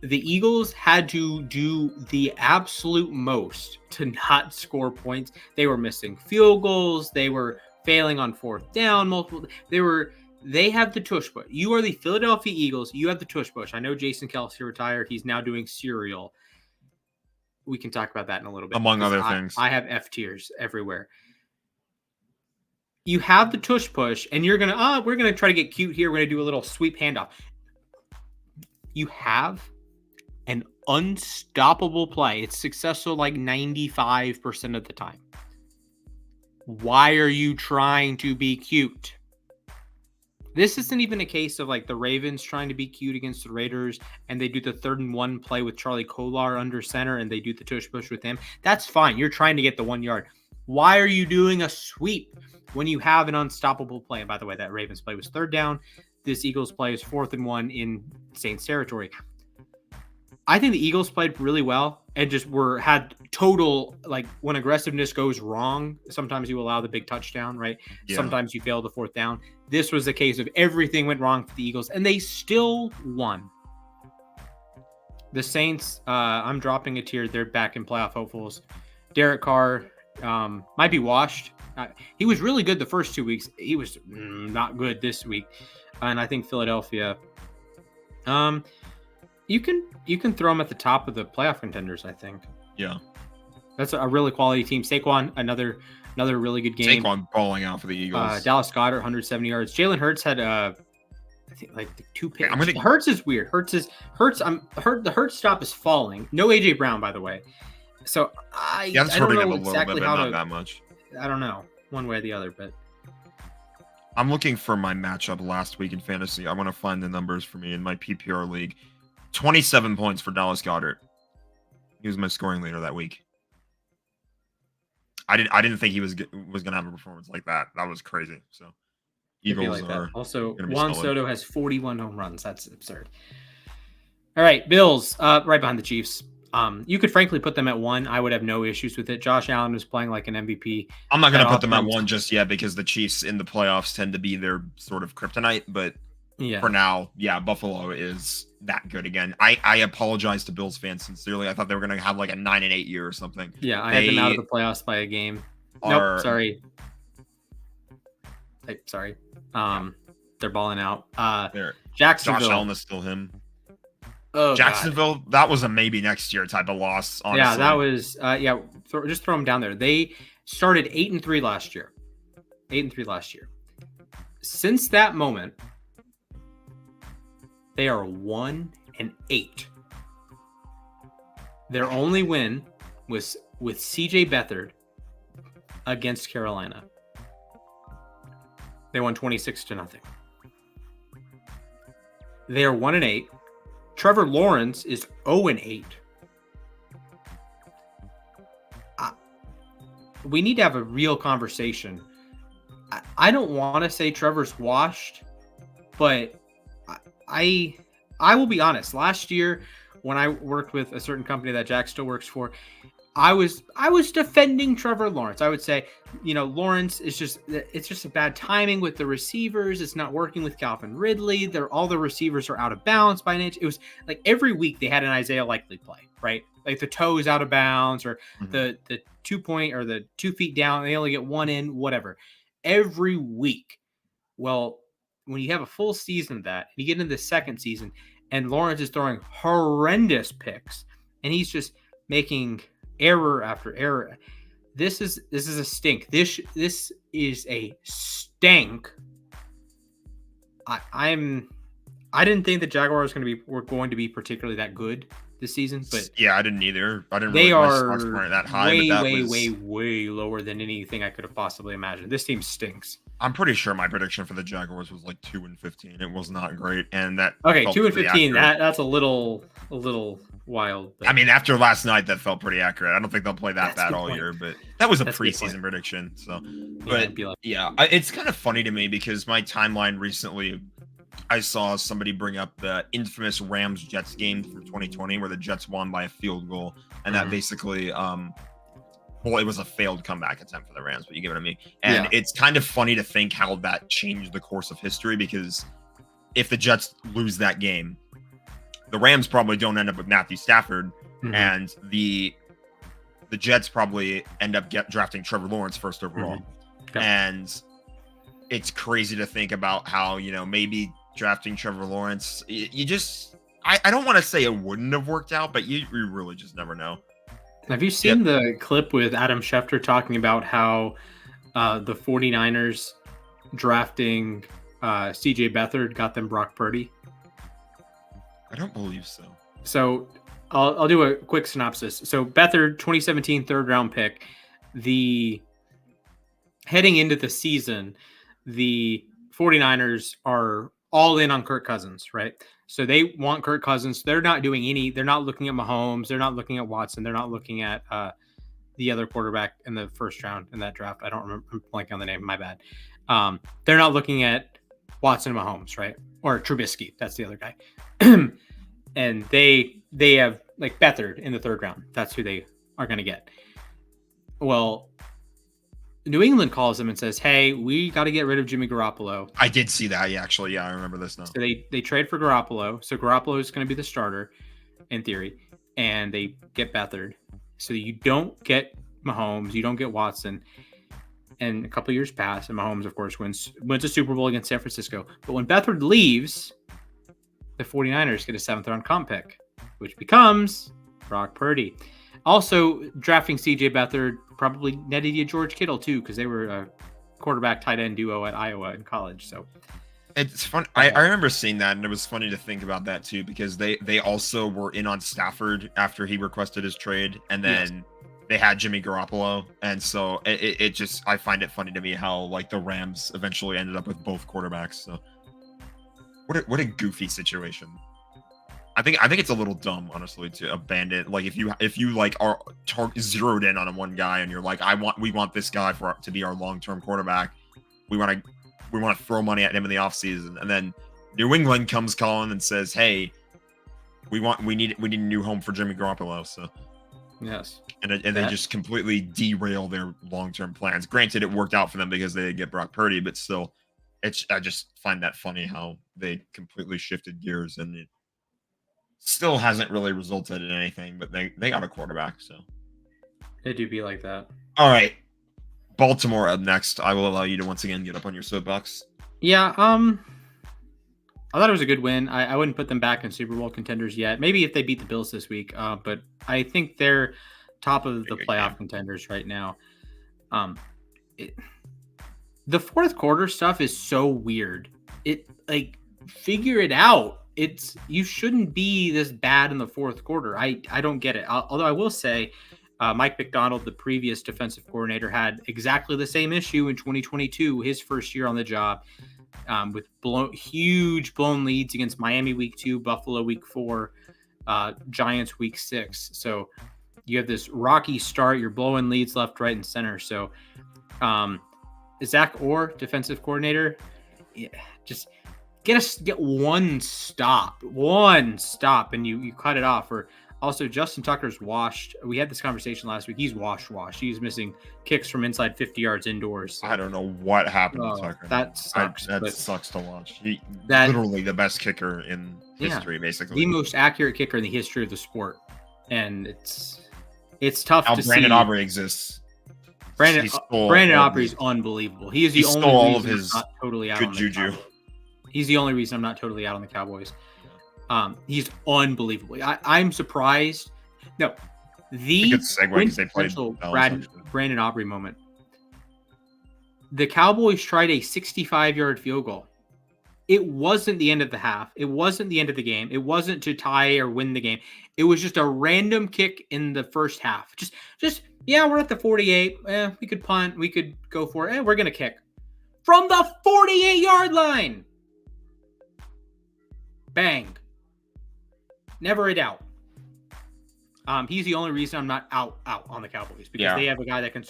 The Eagles had to do the absolute most to not score points. They were missing field goals. They were failing on 4th down. They have the tush push. You are the Philadelphia Eagles. You have the tush push. I know Jason Kelce retired. He's now doing serial. We can talk about that in a little bit. Among other things. I have F tiers everywhere. You have the tush push, and we're gonna try to get cute here. We're gonna do a little sweep handoff. You have an unstoppable play. It's successful like 95% of the time. Why are you trying to be cute? This isn't even a case of like the Ravens trying to be cute against the Raiders and they do the 3rd and 1 play with Charlie Kolar under center and they do the tush push with him. That's fine. You're trying to get the 1 yard. Why are you doing a sweep when you have an unstoppable play? And by the way, that Ravens play was 3rd down. This Eagles play is 4th and 1 in Saints territory. I think the Eagles played really well and just had total, like when aggressiveness goes wrong, sometimes you allow the big touchdown, right? Yeah. Sometimes you fail the 4th down. This was the case of everything went wrong for the Eagles and they still won. The Saints, I'm dropping a tier. They're back in playoff hopefuls. Derek Carr Might be washed. He was really good the first 2 weeks. He was not good this week. And I think Philadelphia, you can throw them at the top of the playoff contenders, I think. Yeah. That's a really quality team. Saquon, another really good game. Saquon balling out for the Eagles. Dallas Goedert, 170 yards. Jalen Hurts had I think like 2 picks. I'm gonna- Hurts is weird. The Hurts stop is falling. No AJ Brown, by the way. So that's I don't hurting him know a little exactly bit, how but not to. that much. I don't know one way or the other, but I'm looking for my matchup last week in fantasy. I want to find the numbers for me in my PPR league. 27 points for Dallas Goedert. He was my scoring leader that week. I didn't think he was gonna have a performance like that. That was crazy. So Eagles are also solid. Juan Soto has 41 home runs. That's absurd. All right, Bills, right behind the Chiefs. You could frankly put them at 1. I would have no issues with it. Josh Allen was playing like an MVP. I'm not going to put them at 1 just yet because the Chiefs in the playoffs tend to be their sort of kryptonite. But for now, Buffalo is that good again. I apologize to Bills fans sincerely. I thought they were going to have like a 9-8 year or something. Yeah, I had them out of the playoffs by a game. Nope, sorry. Sorry. They're balling out. Jacksonville. Josh Allen is still him. Oh, Jacksonville, God. That was a maybe next year type of loss. Honestly. Yeah, that was just throw them down there. They started 8-3 last year. 8-3 last year. Since that moment, they are 1-8. Their only win was with CJ Beathard against Carolina. They won 26-0. They are 1-8. Trevor Lawrence is 0-8. We need to have a real conversation. I don't want to say Trevor's washed, but I will be honest. Last year, when I worked with a certain company that Jack still works for, I was defending Trevor Lawrence. I would say, Lawrence is it's just a bad timing with the receivers. It's not working with Calvin Ridley. All the receivers are out of bounds by an inch. It was like every week they had an Isaiah Likely play, right? Like the toe is out of bounds or the 2 point or the 2 feet down. They only get 1 in, whatever. Every week. Well, when you have a full season of that, you get into the second season, and Lawrence is throwing horrendous picks, and he's just making error after error. This is a stink. This is a stank. I didn't think the Jaguars were going to be particularly that good this season, but yeah, I didn't either. I didn't. They really are that high, way lower than anything I could have possibly imagined. This team stinks. I'm pretty sure my prediction for the Jaguars was like 2-15. It was not great, and that 2-15. That's a little wild. But... I mean, after last night, that felt pretty accurate. I don't think they'll play that bad all year, but that was a preseason prediction. So, but it's kind of funny to me because my timeline recently, I saw somebody bring up the infamous Rams-Jets game from 2020 where the Jets won by a field goal, and that basically, it was a failed comeback attempt for the Rams, but you get what I mean. And it's kind of funny to think how that changed the course of history because if the Jets lose that game, the Rams probably don't end up with Matthew Stafford, and the Jets probably end up drafting Trevor Lawrence first overall. And it's crazy to think about how, maybe drafting Trevor Lawrence, I don't want to say it wouldn't have worked out, but you really just never know. Have you seen the clip with Adam Schefter talking about how the 49ers drafting CJ Beathard got them Brock Purdy? I don't believe so. So I'll do a quick synopsis. So Beathard, 2017 third round pick. Heading into the season, the 49ers are all in on Kirk Cousins, right? So they want Kirk Cousins. They're not doing they're not looking at Mahomes. They're not looking at Watson. They're not looking at the other quarterback in the first round in that draft. I don't remember. I'm blanking on the name. My bad. They're not looking at Watson and Mahomes, right? Or Trubisky. That's the other guy. And they have like Beathard in the third round. That's who they are going to get. Well, New England calls them and says, "Hey, we got to get rid of Jimmy Garoppolo." I did see that. Yeah, actually, I remember this now. So they trade for Garoppolo. So Garoppolo is going to be the starter in theory, and they get Beathard. So you don't get Mahomes, you don't get Watson. And a couple years pass, and Mahomes, of course, wins a Super Bowl against San Francisco. But when Beathard leaves, the 49ers get a 7th-round comp pick, which becomes Brock Purdy. Also, drafting C.J. Beathard probably netted you George Kittle, too, because they were a quarterback tight end duo at Iowa in college. So it's fun. I remember seeing that, and it was funny to think about that, too, because they also were in on Stafford after he requested his trade, and then they had Jimmy Garoppolo. And so it just, I find it funny to me how, like, the Rams eventually ended up with both quarterbacks. So what a goofy situation. I think it's a little dumb, honestly, to abandon. Like, if you like are zeroed in on one guy and you're like, we want this guy to be our long-term quarterback. We want to throw money at him in the offseason, and then New England comes calling and says, "Hey, we need a new home for Jimmy Garoppolo." So yes, and they just completely derail their long-term plans. Granted, it worked out for them because they did get Brock Purdy, but still, I just find that funny how they completely shifted gears, and it still hasn't really resulted in anything. But they got a quarterback, so they do be like that. All right. Baltimore up next. I will allow you to once again get up on your soapbox. Yeah, I thought it was a good win. I wouldn't put them back in Super Bowl contenders yet. Maybe if they beat the Bills this week, but I think they're top of the playoff contenders right now. The fourth quarter stuff is so weird. Figure it out. You shouldn't be this bad in the fourth quarter. I don't get it. Although I will say, Mike McDonald, the previous defensive coordinator, had exactly the same issue in 2022, his first year on the job, with huge blown leads against Miami week 2, Buffalo week 4, Giants week 6. So you have this rocky start. You're blowing leads left, right, and center. So Zach Orr, defensive coordinator, just get one stop, and you cut it off. Or also, Justin Tucker's washed. We had this conversation last week. He's washed. He's missing kicks from inside 50 yards indoors. I don't know what happened to Tucker. That sucks. That sucks to watch. Literally the best kicker in history, basically. The most accurate kicker in the history of the sport. And it's tough to see. Brandon Aubrey exists. Brandon Aubrey's unbelievable. He is the only reason I'm not totally out on the juju. He's the only reason I'm not totally out on the Cowboys. He's unbelievable. I'm surprised. No, the quintessential Brandon Aubrey moment. The Cowboys tried a 65-yard field goal. It wasn't the end of the half. It wasn't the end of the game. It wasn't to tie or win the game. It was just a random kick in the first half. Just we're at the 48. We could punt. We could go for it. We're gonna kick from the 48-yard line. Bang. Never a doubt. He's the only reason I'm not out on the Cowboys, because they have a guy that can.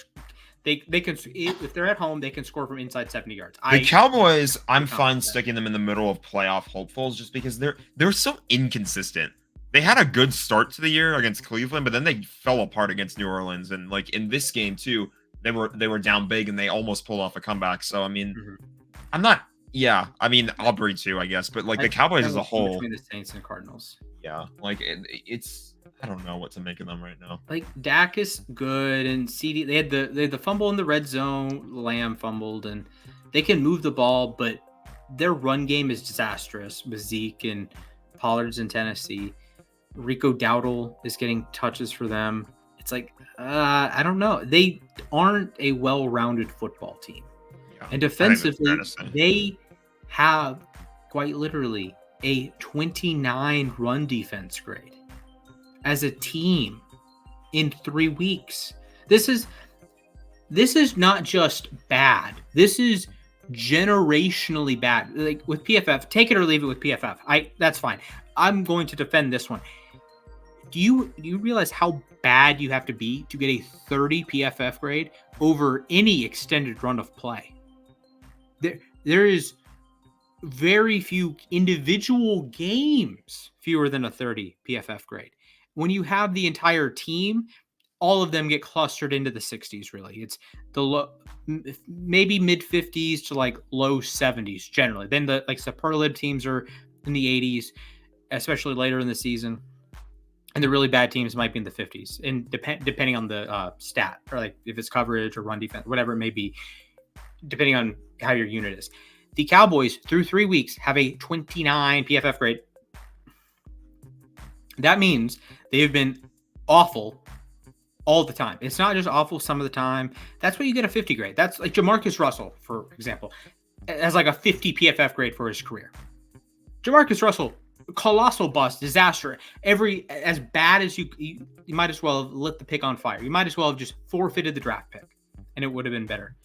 They can, if they're at home, they can score from inside 70 yards. The Cowboys, I'm fine sticking them in the middle of playoff hopefuls, just because they're so inconsistent. They had a good start to the year against Cleveland, but then they fell apart against New Orleans, and like in this game too, they were down big and they almost pulled off a comeback. So I mean, I'm not. Yeah, I mean Aubrey too, I guess, but like the Cowboys as a whole, between the Saints and Cardinals. Yeah, like it's. I don't know what to make of them right now. Like Dak is good, and CD they had the fumble in the red zone. Lamb fumbled, and they can move the ball, but their run game is disastrous with Zeke and Pollard's in Tennessee. Rico Dowdle is getting touches for them. It's like I don't know. They aren't a well-rounded football team, and defensively they have quite literally a 29 run defense grade. As a team in 3 weeks. This is not just bad. This is generationally bad. Like with PFF, take it or leave it with PFF. That's fine. I'm going to defend this one. Do you realize how bad you have to be to get a 30 PFF grade over any extended run of play? There is very few individual games fewer than a 30 PFF grade. When you have the entire team, all of them get clustered into the 60s, really. It's the maybe mid 50s to like low 70s generally. Then the superlative teams are in the 80s, especially later in the season. And the really bad teams might be in the 50s, and depending on the stat, or like if it's coverage or run defense, whatever it may be, depending on how your unit is. The Cowboys, through 3 weeks, have a 29 PFF grade. That means they have been awful all the time. It's not just awful some of the time. That's why you get a 50 grade. That's like Jamarcus Russell, for example, has like a 50 PFF grade for his career. Jamarcus Russell, colossal bust, disaster. As bad as you might as well have lit the pick on fire. You might as well have just forfeited the draft pick, and it would have been better.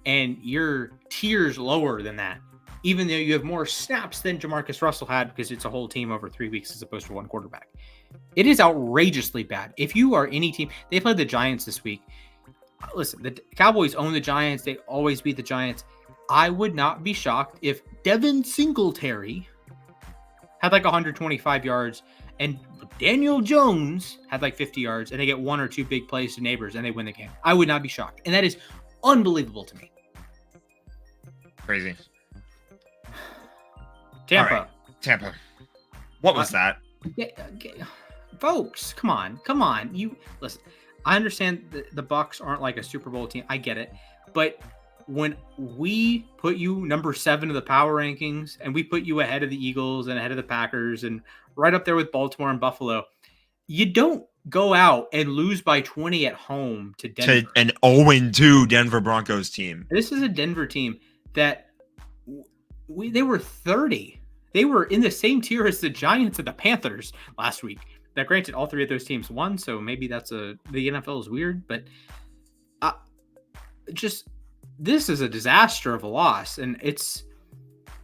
And you're tiers lower than that, even though you have more snaps than Jamarcus Russell had, because it's a whole team over 3 weeks as opposed to one quarterback. It is outrageously bad. If you are any team, they played the Giants this week. Listen, the Cowboys own the Giants. They always beat the Giants. I would not be shocked if Devin Singletary had like 125 yards and Daniel Jones had like 50 yards, and they get 1 or 2 big plays to neighbors and they win the game. I would not be shocked. And that is unbelievable to me. Crazy. Tampa. Right. Tampa. What was that? Folks, come on. You listen. I understand the Bucs aren't like a Super Bowl team. I get it. But when we put you number 7 of the power rankings, and we put you ahead of the Eagles and ahead of the Packers and right up there with Baltimore and Buffalo, you don't go out and lose by 20 at home to Denver. To an 0-2 Denver Broncos team. This is a Denver team that they were 30. They were in the same tier as the Giants and the Panthers last week. Now, granted, all 3 of those teams won, so maybe the NFL is weird, but this is a disaster of a loss, and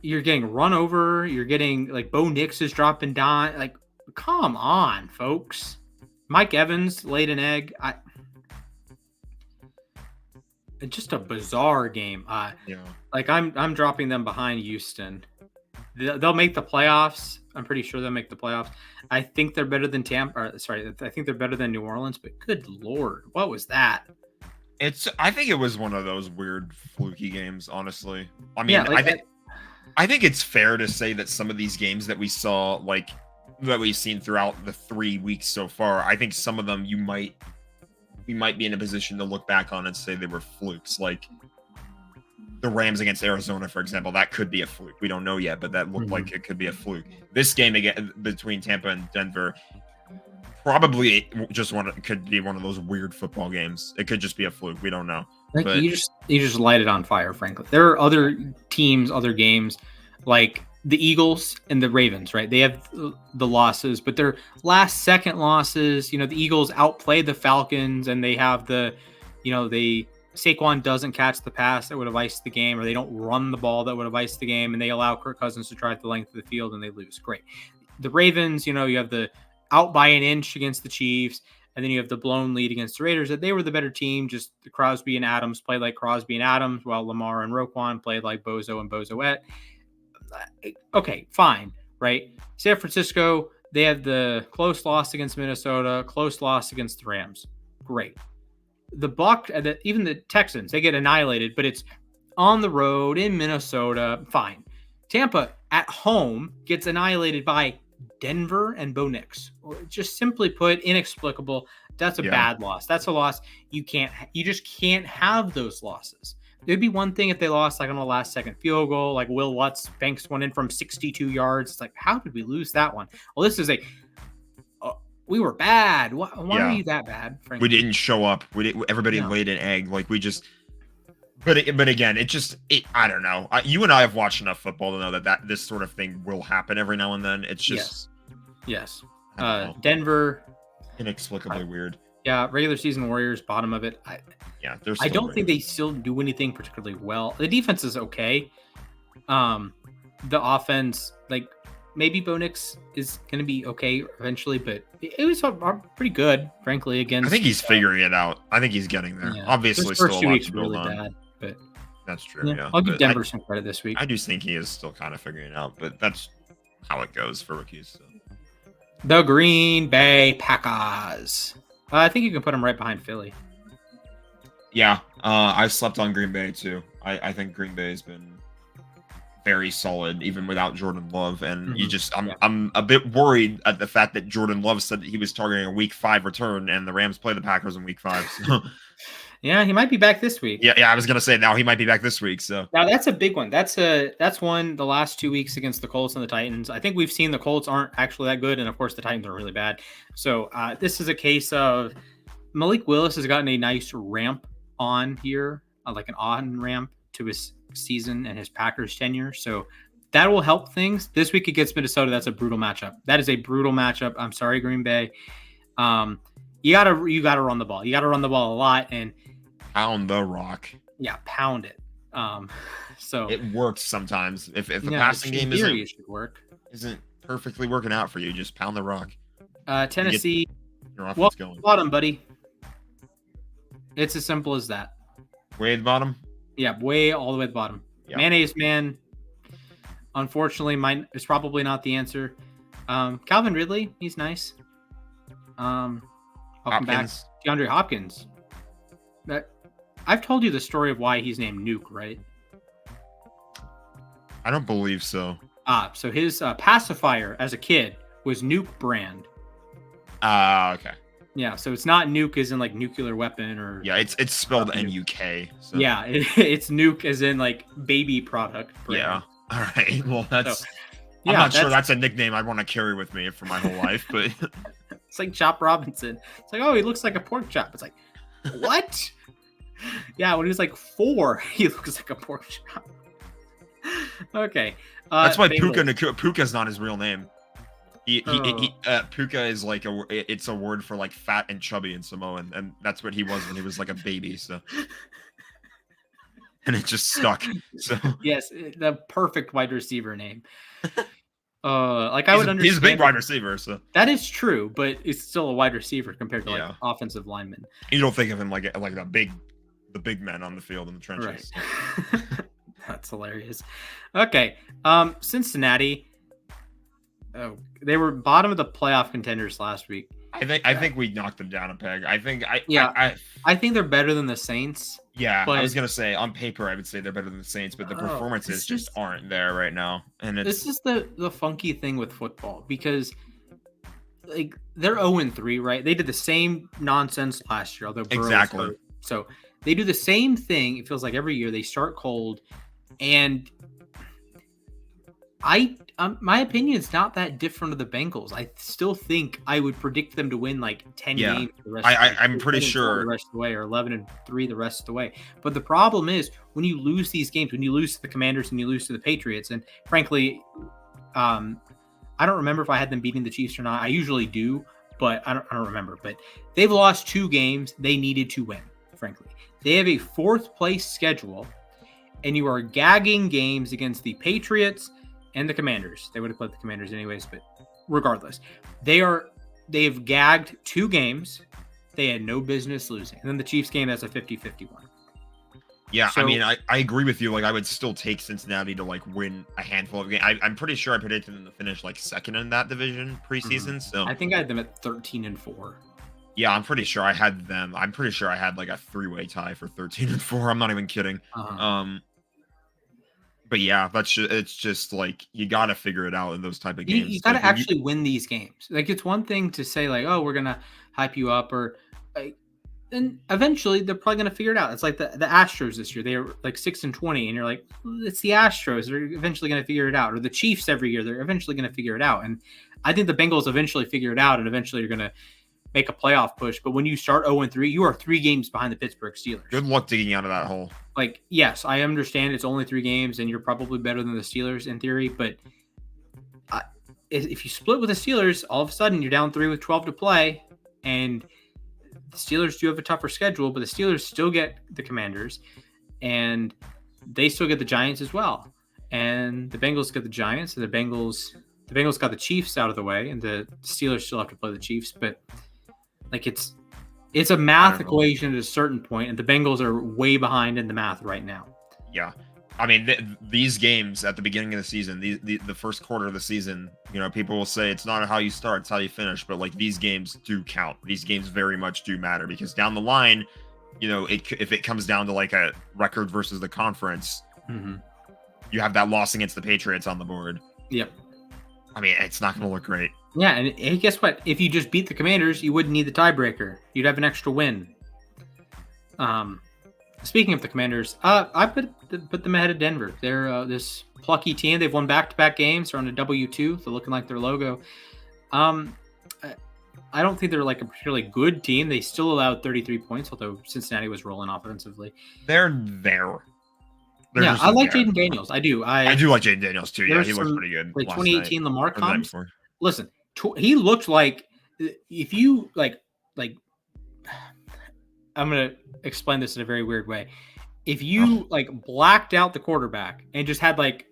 you're getting run over. You're getting like Bo Nix is dropping down. Like, come on, folks. Mike Evans laid an egg. Just a bizarre game. Yeah. Like I'm dropping them behind Houston. They'll make the playoffs. I'm pretty sure they'll make the playoffs. I think they're better than Tampa. I think they're better than New Orleans. But good Lord, what was that? I think it was one of those weird fluky games, honestly. I mean, Yeah, I think it's fair to say that some of these games that we saw, like that we've seen throughout the 3 weeks so far, I think some of them we might be in a position to look back on and say they were flukes. Like the Rams against Arizona, for example, that could be a fluke. We don't know yet, but that looked like it could be a fluke. This game again between Tampa and Denver, probably could be one of those weird football games. It could just be a fluke. We don't know. Like, but you just light it on fire, frankly. There are other teams, other games, like the Eagles and the Ravens, right? They have the losses, but their last second losses, the Eagles outplayed the Falcons, and they have Saquon doesn't catch the pass that would have iced the game, or they don't run the ball that would have iced the game, and they allow Kirk Cousins to drive the length of the field and they lose. Great. The Ravens, you have the out by an inch against the Chiefs, and then you have the blown lead against the Raiders. That they were the better team. Just the Crosby and Adams played like Crosby and Adams, while Lamar and Roquan played like Bozo and Bozoette. Okay, fine, right? San Francisco, they have the close loss against Minnesota, close loss against the Rams. Great. The even the Texans, they get annihilated, but it's on the road in Minnesota. Fine. Tampa at home gets annihilated by Denver and Bo Nix. Just simply put, inexplicable. That's a bad loss. That's a loss you just can't have those losses. It'd be one thing if they lost like on the last second field goal, like Will Lutz banks one in from 62 yards. It's like, how did we lose that one? Well, this is we were bad. Why were you that bad, frankly? We didn't show up. Everybody laid an egg. Like we just. But again, I don't know. You and I have watched enough football to know that this sort of thing will happen every now and then. It's just yes. Denver, inexplicably weird. Yeah, regular season Warriors, bottom of it. I don't think they still do anything particularly well. The defense is okay. The offense, like maybe Bo Nix is going to be okay eventually, but it was pretty good, frankly. Against, I think he's figuring it out. I think he's getting there. Yeah. Obviously, Those still first a 2 lot weeks to were build really on. bad, but that's true. Yeah, I'll give Denver some credit this week. I do think he is still kind of figuring it out, but that's how it goes for rookies. So. The Green Bay Packers. I think you can put them right behind Philly. Yeah, I slept on Green Bay too. I think Green Bay has been very solid even without Jordan Love. And you just, Yeah. I'm a bit worried at the fact that Jordan Love said that he was targeting a week 5 return, and the Rams play the Packers in week 5. So Yeah, he might be back this week. yeah, I was gonna say now he might be back this week. So Now that's a big one. That's one the last 2 weeks against the Colts and the Titans. I think we've seen the Colts aren't actually that good, and of course the Titans are really bad. So this is a case of Malik Willis has gotten a nice ramp on here, like an on ramp to his season and his Packers tenure. So that will help things. This week against Minnesota, that's a brutal matchup. That is a brutal matchup. I'm sorry, Green Bay. You gotta run the ball. You gotta run the ball a lot and pound the rock. Yeah, pound it. So it works sometimes. If the passing game isn't perfectly working out for you, just pound the rock. Tennessee, your offense going. Bottom, buddy. It's as simple as that. Way at the bottom? Yeah, way all the way at the bottom. Yeah. Mayonnaise man, unfortunately, mine is probably not the answer. Calvin Ridley, he's nice. Welcome back, DeAndre Hopkins. I've told you the story of why he's named Nuke, right? I don't believe so. So his pacifier as a kid was Nuke brand. Okay. Yeah, so it's not nuke as in like nuclear weapon or... Yeah, it's spelled N-U-K. So. Yeah, it's nuke as in like baby product brand. Yeah, all right. Well, that's... So, I'm not sure that's a nickname I want to carry with me for my whole life, but... It's like Chop Robinson. It's like, oh, he looks like a pork chop. It's like, what? Yeah, when he was like 4, he looks like a pork chop. Okay. That's why Puka's not his real name. Puka is like it's a word for like fat and chubby in Samoan, and that's what he was when he was like a baby. So, and it just stuck. So yes, the perfect wide receiver name. I would understand. He's a big wide receiver, so that is true, but it's still a wide receiver compared to like offensive linemen. You don't think of him like the big men on the field in the trenches. Right. That's hilarious. Okay, Cincinnati. Oh, they were bottom of the playoff contenders last week. I think we knocked them down a peg. I think they're better than the Saints. Yeah, I was gonna say on paper I would say they're better than the Saints, but the performances just aren't there right now. And this is the funky thing with football because like they're 0-3, right? They did the same nonsense last year, although exactly. So they do the same thing. It feels like every year they start cold, and my opinion is not that different of the Bengals. I still think I would predict them to win like 10 games. The rest I'm pretty sure the rest of the way, or 11-3 the rest of the way. But the problem is when you lose these games, when you lose to the Commanders and you lose to the Patriots, and frankly, I don't remember if I had them beating the Chiefs or not. I usually do, but I don't remember. But they've lost 2 games they needed to win. Frankly, they have a 4th place schedule, and you are gagging games against the Patriots and the Commanders. They would have played the Commanders anyways, but regardless, they've gagged 2 games they had no business losing. And then the Chiefs game has a 50-51. Yeah, so, I mean, I agree with you. Like, I would still take Cincinnati to like win a handful of games. I'm pretty sure I predicted them to finish like 2nd in that division preseason. So I think I had them at 13-4. Yeah, I'm pretty sure I had them. I'm pretty sure I had like a 3-way tie for 13-4. I'm not even kidding. But yeah, it's just like you got to figure it out in those type of games. You got to actually win these games. Like it's one thing to say like, oh, we're gonna hype you up, or like, and eventually they're probably gonna figure it out. It's like the Astros this year. They are like 6-20, and you're like, it's the Astros. They're eventually gonna figure it out. Or the Chiefs every year. They're eventually gonna figure it out. And I think the Bengals eventually figure it out, and eventually you're gonna make a playoff push. But when you start 0-3, you are 3 games behind the Pittsburgh Steelers. Good luck digging out of that hole. Like, yes, I understand it's only 3 games and you're probably better than the Steelers in theory, but if you split with the Steelers, all of a sudden you're down 3 with 12 to play, and the Steelers do have a tougher schedule, but the Steelers still get the Commanders, and they still get the Giants as well. And the Bengals get the Giants, and the Bengals got the Chiefs out of the way, and the Steelers still have to play the Chiefs, but like it's a math equation at a certain point, and the Bengals are way behind in the math right now. Yeah. I mean, these games at the beginning of the season, the first quarter of the season, you know, people will say it's not how you start, it's how you finish. But like these games do count. These games very much do matter, because down the line, you know, if it comes down to like a record versus the conference, You have that loss against the Patriots on the board. Yep. I mean, it's not going to look great. Yeah, and guess what? If you just beat the Commanders, you wouldn't need the tiebreaker. You'd have an extra win. Speaking of the Commanders, I put them ahead of Denver. They're this plucky team. They've won back-to-back games. They're on a W2. They're looking like their logo. I don't think they're like a particularly good team. They still allowed 33 points, although Cincinnati was rolling offensively. They're there. Yeah, I like Jaden Daniels. I do. I do like Jaden Daniels too. Yeah, he looks pretty good. The 2018 Lamar comps. Before. Listen, he looked like if you like. I'm gonna explain this in a very weird way. If you like blacked out the quarterback and just had like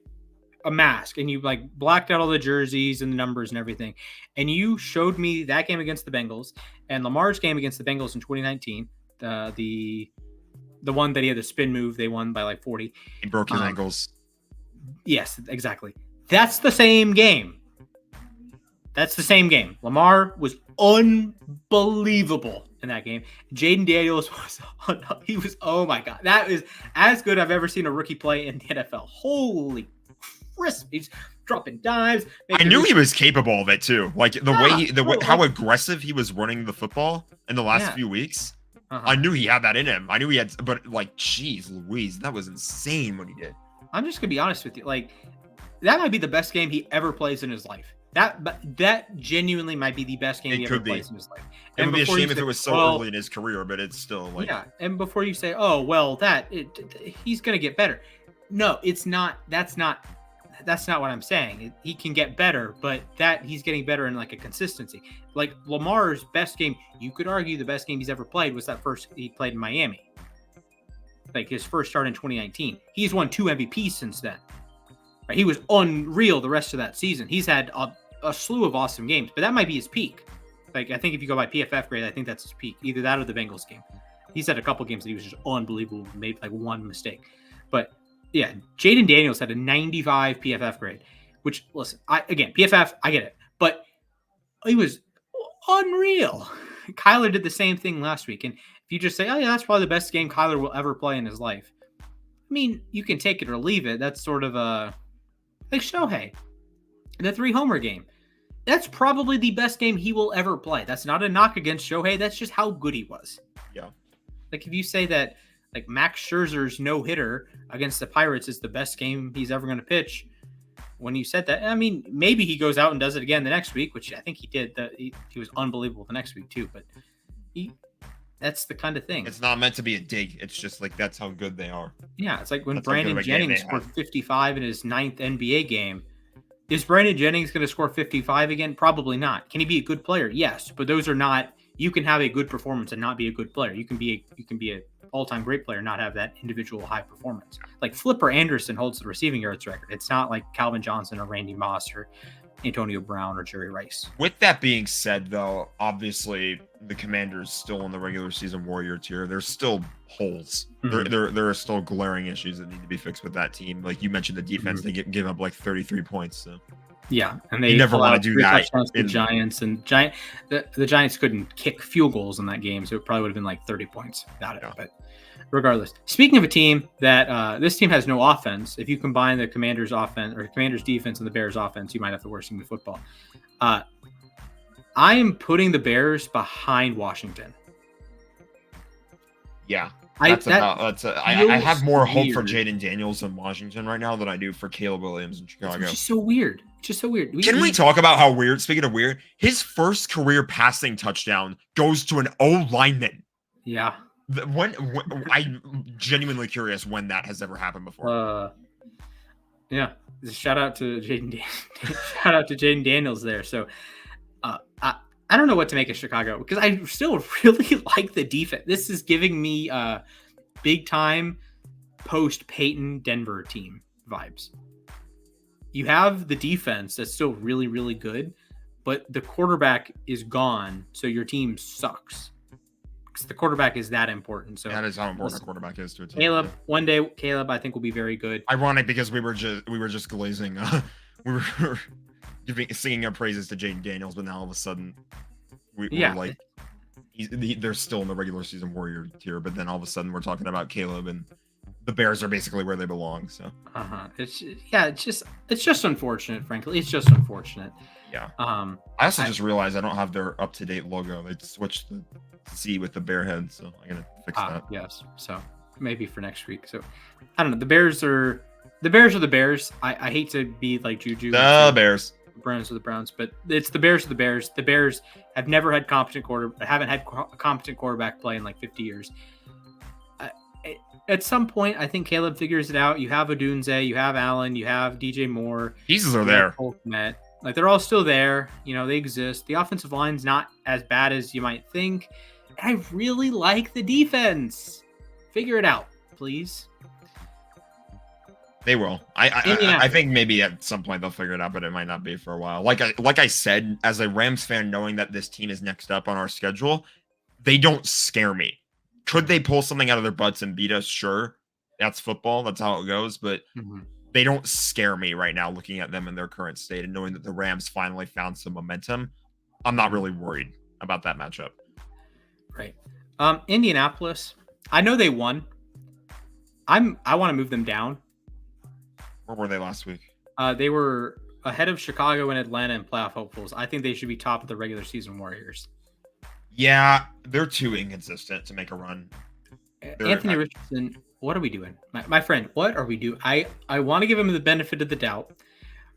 a mask and you like blacked out all the jerseys and the numbers and everything, and you showed me that game against the Bengals and Lamar's game against the Bengals in 2019, the one that he had the spin move, they won by like 40. He broke his ankles. Yes, exactly. That's the same game. That's the same game. Lamar was unbelievable in that game. Jaden Daniels was, oh my God. That is as good I've ever seen a rookie play in the NFL. Holy crisp. He's dropping dimes. I knew he was capable of it too. Like how aggressive he was running the football in the last few weeks. I knew he had that in him. I knew he had, but like, geez Louise, that was insane what he did. I'm just going to be honest with you. Like, that might be the best game he ever plays in his life. That genuinely might be the best game he ever plays in his life. It would be a shame if it was so early in his career, but it's still like, yeah. And before you say, oh well, he's gonna get better. No, it's not. That's not what I'm saying. He can get better, but that he's getting better in like a consistency. Like Lamar's best game, you could argue the best game he's ever played was that first he played in Miami. Like his first start in 2019. He's won 2 MVPs since then. Right? He was unreal the rest of that season. He's had a slew of awesome games, but that might be his peak. Like, I think if you go by PFF grade, I think that's his peak. Either that or the Bengals game. He's had a couple games that he was just unbelievable, made like one mistake. But yeah, Jaden Daniels had a 95 PFF grade, which, listen, PFF, I get it, but he was unreal. Kyler did the same thing last week. And if you just say, oh yeah, that's probably the best game Kyler will ever play in his life. I mean, you can take it or leave it. That's sort of like Shohei, the 3-homer game. That's probably the best game he will ever play. That's not a knock against Shohei. That's just how good he was. Yeah. Like if you say that like Max Scherzer's no-hitter against the Pirates is the best game he's ever going to pitch, when you said that, I mean, maybe he goes out and does it again the next week, which I think he did. He was unbelievable the next week too, but that's the kind of thing. It's not meant to be a dig. It's just like that's how good they are. Yeah, it's like when Brandon Jennings scored 55 in his 9th NBA game. Is Brandon Jennings going to score 55 again? Probably not. Can he be a good player? Yes, but those are not. You can have a good performance and not be a good player. You can be a all-time great player and not have that individual high performance. Like Flipper Anderson holds the receiving yards record. It's not like Calvin Johnson or Randy Moss or Antonio Brown or Jerry Rice. With that being said, though, obviously the Commanders still in the regular season warrior tier. There's still holes. Mm-hmm. There are still glaring issues that need to be fixed with that team. Like you mentioned, the defense, they give up like 33 points. So yeah, and they never want to do that. The Giants the Giants couldn't kick field goals in that game, so it probably would have been like 30 points without it. Yeah. But regardless, speaking of a team that this team has no offense, if you combine the Commanders offense or Commanders defense and the Bears offense, you might have the worst team in football. I am putting the Bears behind Washington. Yeah. I have more hope for Jaden Daniels in Washington right now than I do for Caleb Williams in Chicago. It's just so weird. Can we talk about how weird? Speaking of weird, his first career passing touchdown goes to an O lineman. Yeah. When I'm genuinely curious when that has ever happened before. Yeah. Shout out to Jaden Daniels there. So, I don't know what to make of Chicago because I still really like the defense. This is giving me big time post Peyton Denver team vibes. You have the defense that's still really, really good, but the quarterback is gone, so your team sucks. Because the quarterback is that important. So that is how important a quarterback is to a team. Caleb, one day, I think will be very good. Ironic because we were just glazing. We were singing our praises to Jaden Daniels, but now all of a sudden, we're like, they're still in the regular season warrior tier. But then all of a sudden, we're talking about Caleb and the Bears are basically where they belong. So it's just unfortunate. Frankly, it's just unfortunate. Yeah. I also just realized I don't have their up-to-date logo. They switched the C with the bear head, so I gotta fix that. Yes. So maybe for next week. So I don't know. The Bears are the Bears. I hate to be like Juju. The Bears. The Browns are the Browns, but it's the Bears are the Bears. The Bears have never had haven't had competent quarterback play in like 50 years. At some point, I think Caleb figures it out. You have Odunze, you have Allen, you have DJ Moore. Pieces are there. Like they're all still there. You know, they exist. The offensive line's not as bad as you might think. And I really like the defense. Figure it out, please. They will. I think maybe at some point they'll figure it out, but it might not be for a while. Like I said, as a Rams fan, knowing that this team is next up on our schedule, they don't scare me. Could they pull something out of their butts and beat us? Sure. That's football. That's how it goes. But they don't scare me right now looking at them in their current state and knowing that the Rams finally found some momentum. I'm not really worried about that matchup. Right. Indianapolis. I know they won. I want to move them down. Where were they last week? They were ahead of Chicago and Atlanta in playoff hopefuls. I think they should be top of the regular season Warriors. Yeah, they're too inconsistent to make a run. Anthony Richardson, what are we doing? My friend, what are we doing? I want to give him the benefit of the doubt.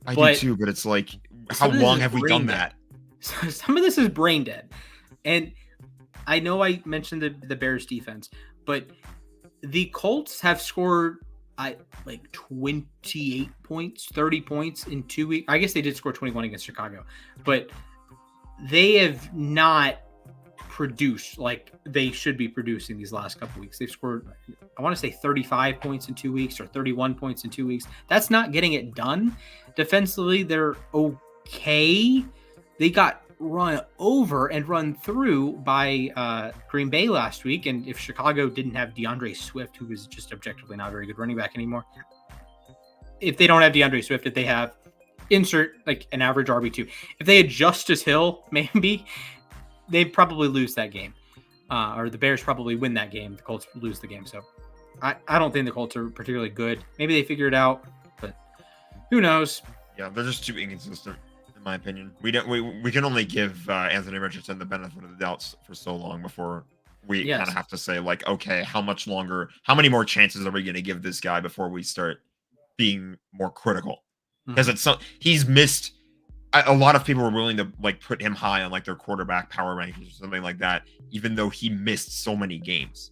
I do too, but it's like, how long have we done that? Some of this is brain dead. And I know I mentioned the Bears defense, but the Colts have scored like 28 points, 30 points in 2 weeks. I guess they did score 21 against Chicago, but they have not produced like they should be producing these last couple weeks. They've scored, I want to say 35 points in 2 weeks or 31 points in 2 weeks. That's not getting it done. Defensively, they're okay. They got run over and run through by Green Bay last week. And if Chicago didn't have DeAndre Swift, who is just objectively not a very good running back anymore, if they don't have DeAndre Swift, if they have insert like an average RB2, if they had Justice Hill, maybe they'd probably lose that game. Or the Bears probably win that game. The Colts lose the game. So I don't think the Colts are particularly good. Maybe they figure it out, but who knows? Yeah, they're just too inconsistent, in my opinion. We can only give Anthony Richardson the benefit of the doubt for so long before we kind of have to say, like, okay, how much longer, how many more chances are we going to give this guy before we start being more critical? Because he's missed. A lot of people were willing to like put him high on like their quarterback power rankings or something like that, even though he missed so many games.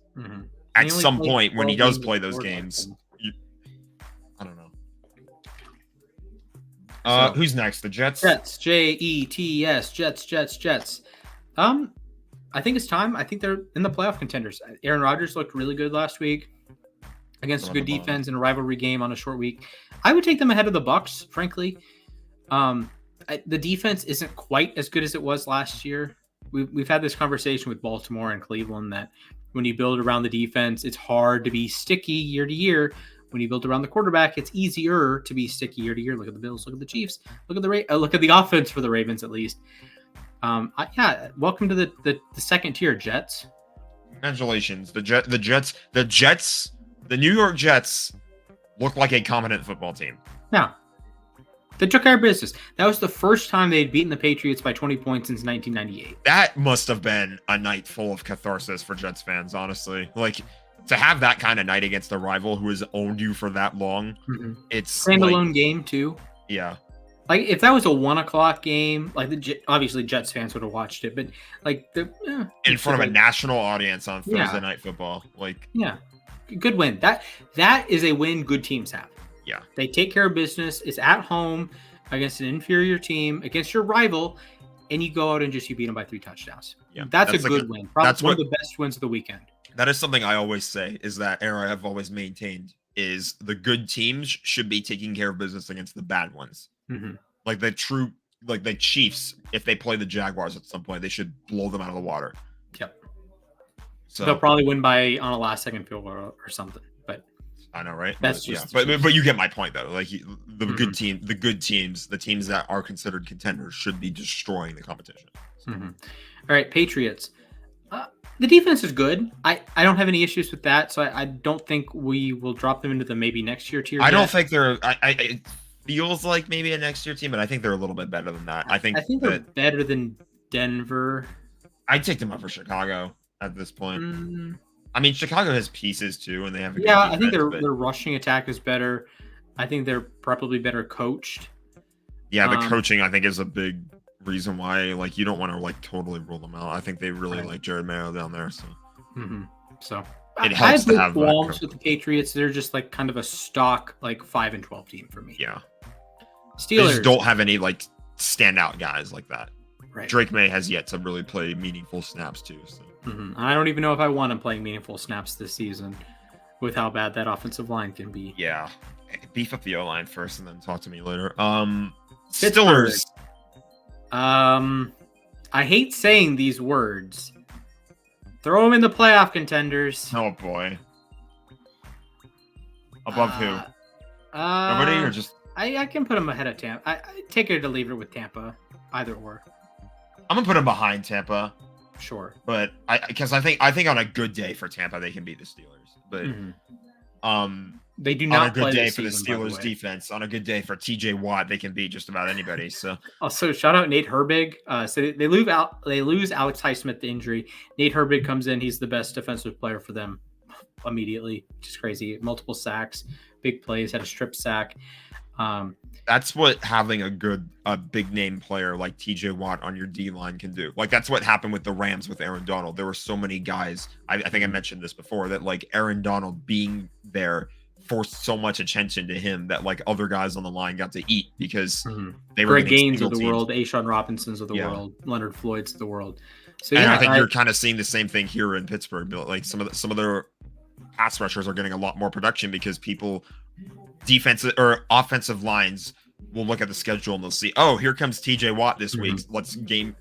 At some point, when he does play those games, I don't know. Who's next? The Jets? Jets. Jets. Jets. I think it's time. I think they're in the playoff contenders. Aaron Rodgers looked really good last week against a good defense in a rivalry game on a short week. I would take them ahead of the Bucs, frankly. The defense isn't quite as good as it was last year. We've had this conversation with Baltimore and Cleveland that when you build around the defense, it's hard to be sticky year to year. When you build around the quarterback, it's easier to be sticky year to year. Look at the Bills, look at the Chiefs, look at the offense for the Ravens at least. Welcome to the second tier, Jets. Congratulations, the New York Jets look like a competent football team. Now, they took care of business. That was the first time they'd beaten the Patriots by 20 points since 1998. That must have been a night full of catharsis for Jets fans, honestly. Like, to have that kind of night against a rival who has owned you for that long, it's standalone game too. Yeah. Like if that was a 1:00 game, like obviously Jets fans would have watched it, but like in front of a national audience on Thursday Night Football, like good win. That is a win good teams have. Yeah, they take care of business. It's at home against an inferior team, against your rival, and you go out and you beat them by 3 touchdowns. Yeah, that's a good win. Probably that's one of the best wins of the weekend. That is something I always say, is that era I've always maintained is the good teams should be taking care of business against the bad ones. Like the Chiefs, if they play the Jaguars at some point, they should blow them out of the water. Yep. So they'll probably win by on a last second field goal or something. But I know, right? That's but you get my point though. Like the good teams, the teams that are considered contenders should be destroying the competition. All right, Patriots. The defense is good. I don't have any issues with that, so I don't think we will drop them into the maybe next year tier I don't yet. think they're. It feels like maybe a next year team, but I think they're a little bit better than that. I think they're that better than Denver. I'd take them up for Chicago at this point. Mm, I mean, Chicago has pieces too, and they have a good yeah, defense, I think their but rushing attack is better. I think they're probably better coached. yeah, the coaching I think is a big reason why like you don't want to like totally rule them out. I think they really Right. like Jared Mayo down there, so So it I helps have to no have qualms with the Patriots. They're just like kind of a stock like 5-12 team for me. yeah. They Steelers just don't have any like standout guys like that. right. Drake May has yet to really play meaningful snaps too. So. I don't even know if I want him playing meaningful snaps this season with how bad that offensive line can be. Yeah, beef up the O line first, and then talk to me later. Pittsburgh. Steelers. I hate saying these words. Throw them in the playoff contenders. Oh boy. Above who? Nobody Nobody, or just I can put them ahead of Tampa. I take it or leave it with Tampa, either or. I'm gonna put them behind Tampa. Sure, But I think on a good day for Tampa they can beat the Steelers. But they do on not a good play day this for the season, by Steelers defense, on a good day for TJ Watt, they can beat just about anybody. So Also, shout out Nate Herbig. So they lose Alex Highsmith to injury. Nate Herbig comes in. He's the best defensive player for them immediately. Just crazy. Multiple sacks, big plays, had a strip sack. that's what having a big name player like TJ Watt on your D line can do. Like that's what happened with the Rams with Aaron Donald. There were so many guys. I think I mentioned this before that like Aaron Donald being there forced so much attention to him that like other guys on the line got to eat because they were Greg getting Gaines of the single world, teamed. Ashawn Robinsons of the world, Leonard Floyd's of the world. So And yeah, I think you're kind of seeing the same thing here in Pittsburgh. Like some of their pass rushers are getting a lot more production because people defensive or offensive lines will look at the schedule and they'll see, oh, here comes TJ Watt this week. Let's game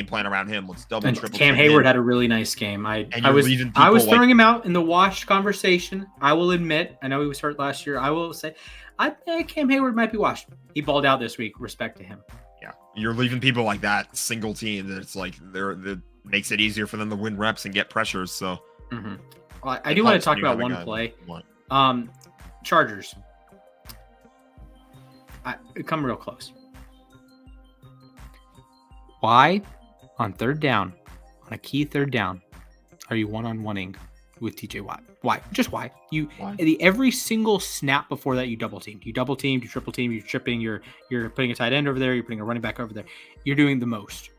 plan around him. Let's double and triple. Cam Hayward had a really nice game. I was throwing him out in the washed conversation. I will admit, I know he was hurt last year. I will say, Cam Hayward might be washed. He balled out this week. Respect to him. Yeah, you're leaving people like that single team that it's like they're makes it easier for them to win reps and get pressures. So well, I do want to talk about one play. Chargers. Come real close. Why, on third down, on a key third down, are you one-on-oneing with TJ Watt? Why? Just why? Every single snap before that, you double teamed. You double teamed, you triple teamed, you're tripping, you're putting a tight end over there, you're putting a running back over there. You're doing the most.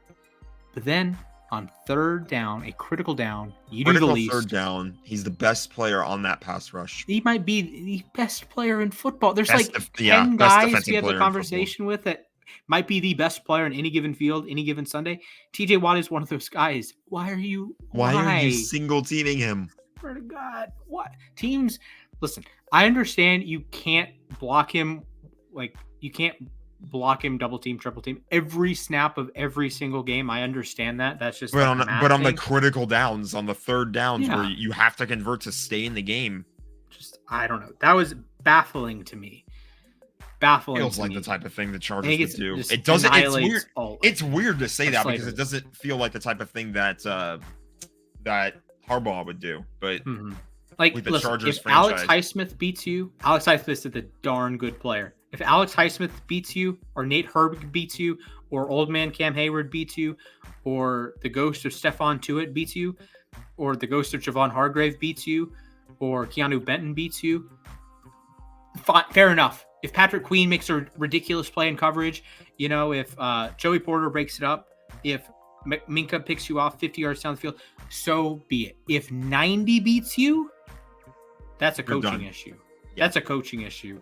But then on third down, a critical down, you do the least. Third down, he's the best player on that pass rush. He might be the best player in football. There's 10 guys we have a conversation with that might be the best player in any given field, any given Sunday. TJ Watt is one of those guys. Why are you single teaming him? For God, what teams? Listen, I understand you can't block him. Like you can't block him, double team, triple team every snap of every single game. I understand that. That's just but on the critical downs, on the third downs where you have to convert to stay in the game. Just I don't know. That was baffling to me. Feels like the type of thing the Chargers would do. It doesn't. It's weird. It's weird to say that because it doesn't feel like the type of thing that that Harbaugh would do. But like with the Chargers if franchise, Alex Highsmith beats you, Alex Highsmith is a darn good player. If Alex Highsmith beats you, or Nate Herbig beats you, or old man Cam Hayward beats you, or the ghost of Stephon Tuitt beats you, or the ghost of Javon Hargrave beats you, or Keanu Benton beats you, fair enough. If Patrick Queen makes a ridiculous play in coverage, if Joey Porter breaks it up, if Minka picks you off 50 yards down the field, so be it. If 90 beats you, that's a coaching issue. Yeah. That's a coaching issue.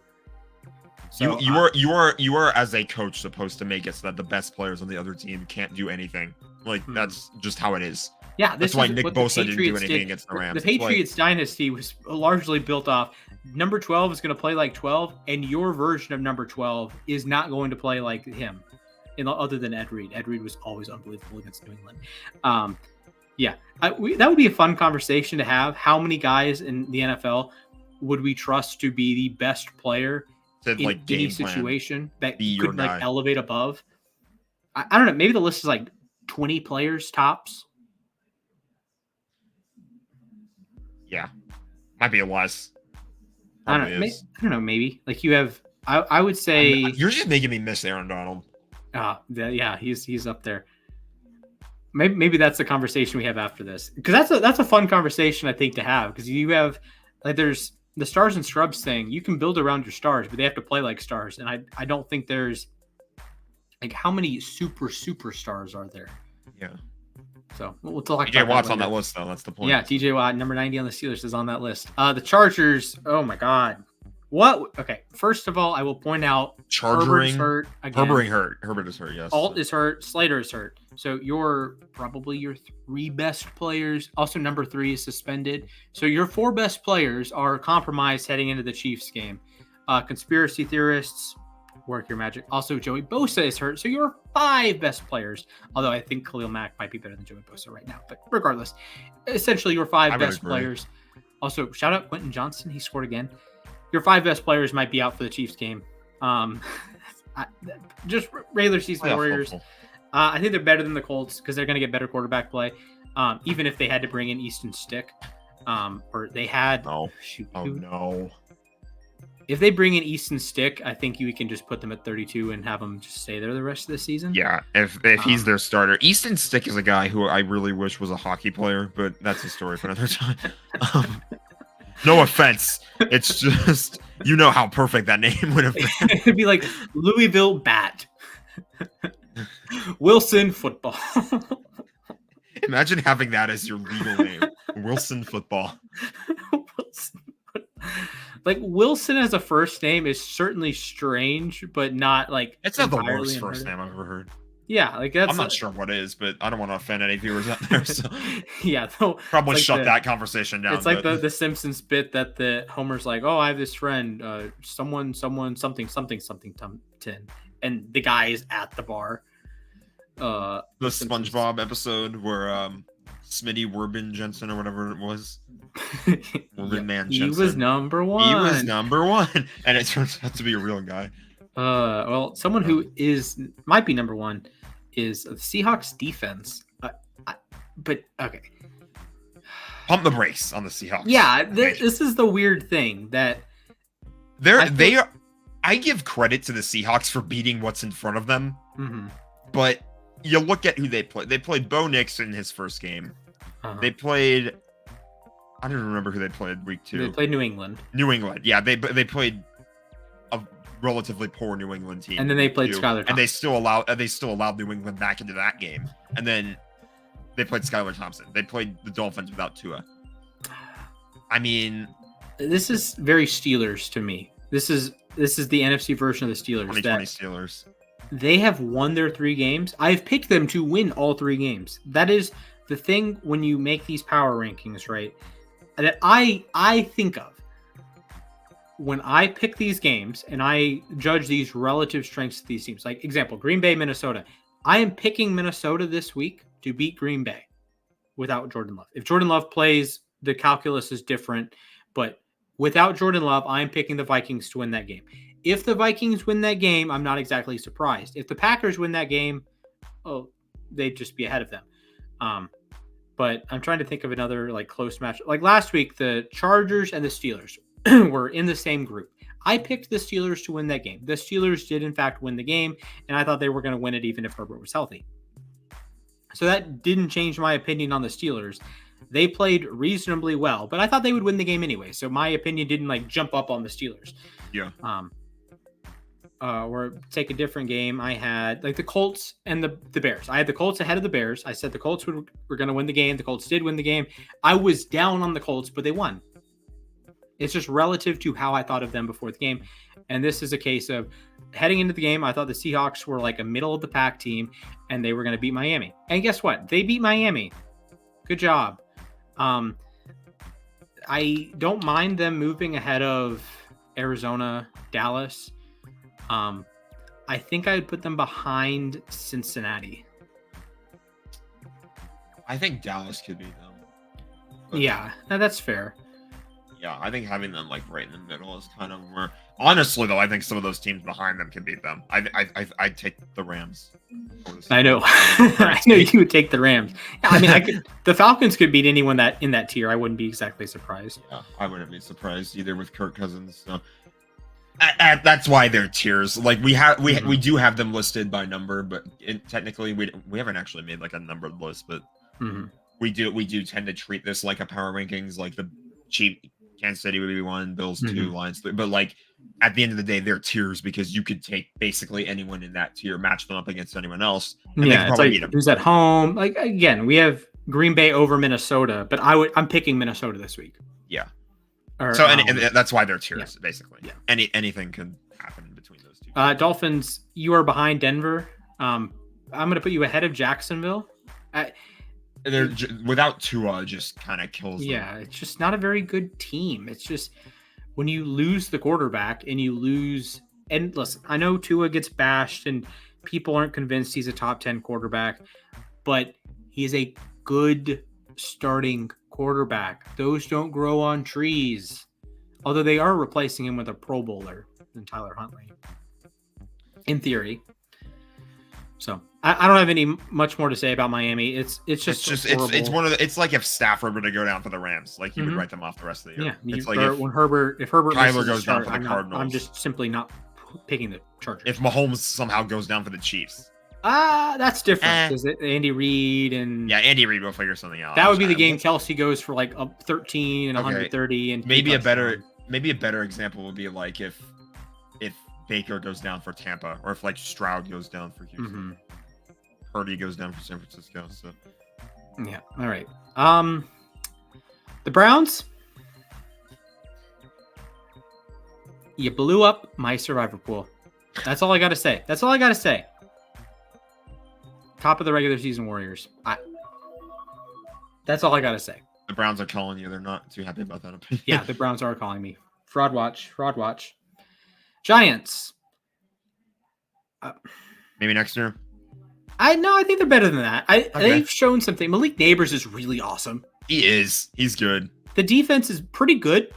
So, you are as a coach supposed to make it so that the best players on the other team can't do anything. Like that's just how it is. Yeah, that's why Nick Bosa didn't do anything against the Rams. The Patriots dynasty was largely built off number 12 is going to play like 12, and your version of number 12 is not going to play like him. Other than Ed Reed. Ed Reed was always unbelievable against New England. That would be a fun conversation to have. How many guys in the NFL would we trust to be the best player in any situation that could elevate above? I don't know. Maybe the list is like 20 players tops. Yeah, might be less. I Probably don't know. is. I don't know. Maybe like you have. I would say. You're just making me miss Aaron Donald. Yeah, he's up there. Maybe that's the conversation we have after this, because that's a fun conversation I think to have, because you have like there's the stars and scrubs thing. You can build around your stars, but they have to play like stars, and I don't think there's like how many superstars are there. Yeah. So we'll talk. TJ Watt's on that list though. That's the point. Yeah, TJ Watt, number 90 on the Steelers, is on that list. The Chargers. Oh my God. What? Okay. First of all, I will point out Herbert is hurt again. Herbert is hurt. Yes. Alt is hurt. Slater is hurt. So probably your 3 best players. Also, number 3 is suspended. So your 4 best players are compromised heading into the Chiefs game. Conspiracy theorists, work your magic. Also, Joey Bosa is hurt. So your 5 best players. Although I think Khalil Mack might be better than Joey Bosa right now. But regardless, essentially your 5 best players. Also, shout out Quentin Johnson. He scored again. Your 5 best players might be out for the Chiefs game. Just regular season Warriors. I think they're better than the Colts because they're going to get better quarterback play. Even if they had to bring in Easton Stick, or they had. No. No. If they bring in Easton Stick, I think we can just put them at 32 and have them just stay there the rest of the season. Yeah, if he's their starter. Easton Stick is a guy who I really wish was a hockey player, but that's a story for another time. No offense. It's just, you know how perfect that name would have been. It'd be like Louisville Bat. Wilson Football. Imagine having that as your legal name. Wilson Football. Like Wilson as a first name is certainly strange, but not like it's not the worst first name I've ever heard. Yeah, like that's. I'm not sure what is, but I don't want to offend any viewers out there. So yeah, probably like shut that conversation down. It's like the Simpsons bit that the Homer's like, "Oh, I have this friend, someone, something, and the guy is at the bar. The SpongeBob episode where Smitty Werbin Jensen or whatever it was. Man Jensen. He was number 1. He was number 1, and it turns out to be a real guy. Well, someone who might be number 1 is the Seahawks defense. But okay, pump the brakes on the Seahawks. Yeah, this is the weird thing that I give credit to the Seahawks for beating what's in front of them, but you look at who they played. They played Bo Nix in his first game. They played. I don't remember who they played week 2. They played New England. Yeah. They played a relatively poor New England team, and then they played Skylar Thompson. And they still allowed New England back into that game. And then they played Skylar Thompson. They played the Dolphins without Tua. I mean, this is very Steelers to me. This is the NFC version of the Steelers. 2020 Steelers. They have won their 3 games. I've picked them to win all 3 games. That is the thing when you make these power rankings, right? That I think of when I pick these games and I judge these relative strengths of these teams. Like example, Green Bay, Minnesota. I am picking Minnesota this week to beat Green Bay without Jordan Love. If Jordan Love plays, the calculus is different. But without Jordan Love, I'm picking the Vikings to win that game. If the Vikings win that game, I'm not exactly surprised. If the Packers win that game, they'd just be ahead of them. But I'm trying to think of another like close match. Like last week, the Chargers and the Steelers were in the same group. I picked the Steelers to win that game. The Steelers did, in fact, win the game, and I thought they were going to win it even if Herbert was healthy. So that didn't change my opinion on the Steelers. They played reasonably well, but I thought they would win the game anyway. So my opinion didn't like jump up on the Steelers. Yeah. Or take a different game. I had like the Colts and the Bears. I had the Colts ahead of the Bears. I said the Colts were going to win the game. The Colts did win the game. I was down on the Colts, but they won. It's just relative to how I thought of them before the game. And this is a case of heading into the game, I thought the Seahawks were like a middle of the pack team and they were going to beat Miami. And guess what? They beat Miami. Good job. I don't mind them moving ahead of Arizona, Dallas. I think I'd put them behind Cincinnati. I think Dallas could beat them. But yeah, that's fair. Yeah, I think having them like right in the middle is kind of where. Honestly, though, I think some of those teams behind them can beat them. I'd take the Rams. I know. I know you would take the Rams. Yeah, I mean, the Falcons could beat anyone that in that tier. I wouldn't be exactly surprised. Yeah, I wouldn't be surprised either with Kirk Cousins. So. That's why they're tiers. Like we do have them listed by number, but technically we haven't actually made like a numbered list, but we do tend to treat this like a power rankings, like the Kansas City would be 1, Bills 2, Lions 3. But like at the end of the day, they're tiers because you could take basically anyone in that tier, match them up against anyone else. And yeah, it's like who's at home. Like again, we have Green Bay over Minnesota, but I'm picking Minnesota this week. Yeah. Or, so and that's why they're tiers, basically. Yeah. Anything can happen in between those two. Dolphins, you are behind Denver. I'm going to put you ahead of Jacksonville. They're without Tua, just kind of kills them. Yeah, it's just not a very good team. It's just when you lose the quarterback and you lose. And listen, I know Tua gets bashed and people aren't convinced he's a top 10 quarterback, but he's a good starting quarterback. Those don't grow on trees. Although they are replacing him with a Pro Bowler in Tyler Huntley, in theory. So I don't have any much more to say about Miami. It's one of the, it's like if Stafford were to go down for the Rams, like you would write them off the rest of the year. Yeah, it's like when Herbert Kyler goes down for the Cardinals, I'm just simply not picking the Chargers. If Mahomes somehow goes down for the Chiefs. That's different. Is it Andy Reid and Andy Reid will figure something out. That would be the game Kelsey goes for like 13 and 130 and maybe a better example would be like if Baker goes down for Tampa or if like Stroud goes down for Houston. Purdy goes down for San Francisco. So yeah, all right. The Browns. You blew up my survivor pool. That's all I got to say. Top of the regular season Warriors. That's all I got to say. The Browns are calling you. They're not too happy about that opinion. Yeah, the Browns are calling me. Fraud watch. Giants. Maybe next year. I think they're better than that. They've shown something. Malik Neighbors is really awesome. He is. He's good. The defense is pretty good.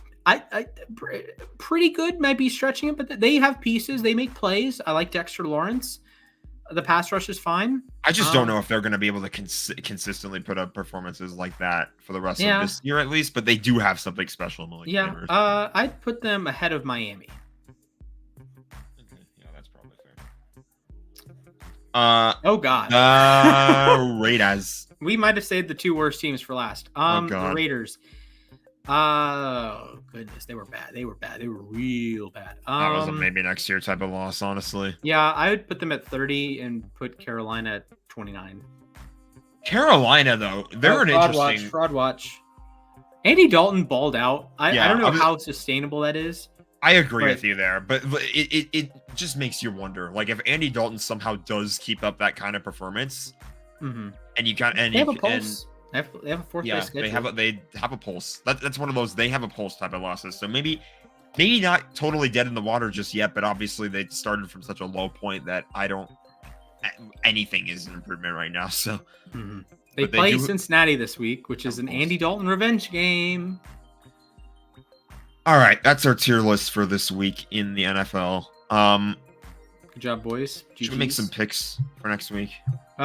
Pretty good. Might be stretching it, but they have pieces. They make plays. I like Dexter Lawrence. The pass rush is fine. I just don't know if they're going to be able to consistently put up performances like that for the rest of this year, at least. But they do have something special. Neighbors. I'd put them ahead of Miami. Okay. Yeah, that's probably fair. Oh God. Raiders. We might have saved the two worst teams for last. The Raiders. Oh goodness, they were bad. They were real bad. That was a maybe next year type of loss, honestly. Yeah, I would put them at 30 and put Carolina at 29. Carolina, though, they're an interesting fraud watch. Andy Dalton balled out. I don't know how sustainable that is. I agree with you there, but it just makes you wonder, like if Andy Dalton somehow does keep up that kind of performance, and you got and they have a pulse. They have a fourth place schedule. They have a pulse. That's one of those they have a pulse type of losses. So maybe not totally dead in the water just yet, but obviously they started from such a low point that anything is an improvement right now. So they play Cincinnati this week, which is an Andy Dalton revenge game. All right, that's our tier list for this week in the NFL. Good job, boys. Should we make some picks for next week?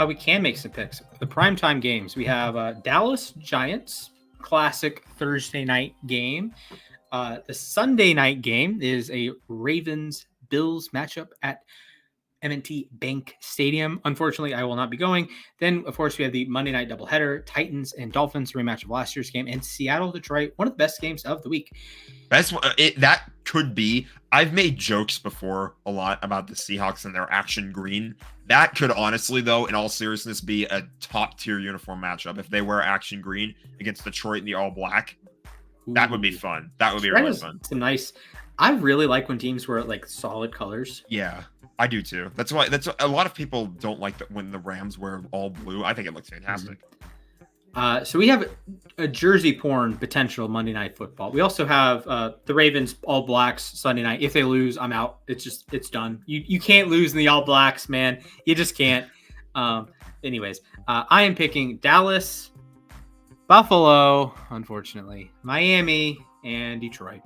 We can make some picks. The primetime games. We have Dallas Giants, classic Thursday night game. The Sunday night game is a Ravens-Bills matchup at M&T Bank Stadium. Unfortunately, I will not be going. Then, of course, we have the Monday night doubleheader, Titans and Dolphins rematch of last year's game, and Seattle-Detroit, one of the best games of the week. That could be. I've made jokes before a lot about the Seahawks and their action green. That could honestly, though, in all seriousness, be a top-tier uniform matchup. If they wear action green against Detroit in the all-black, that would be fun. That would be really fun. It's a nice. I really like when teams wear like solid colors. Yeah, I do too. That's why a lot of people don't like that when the Rams wear all blue. I think it looks fantastic. So we have a jersey porn potential Monday Night Football. We also have the Ravens All Blacks Sunday night. If they lose, I'm out. It's done. You can't lose in the All Blacks, man. You just can't. Anyways, I am picking Dallas, Buffalo, unfortunately, Miami, and Detroit.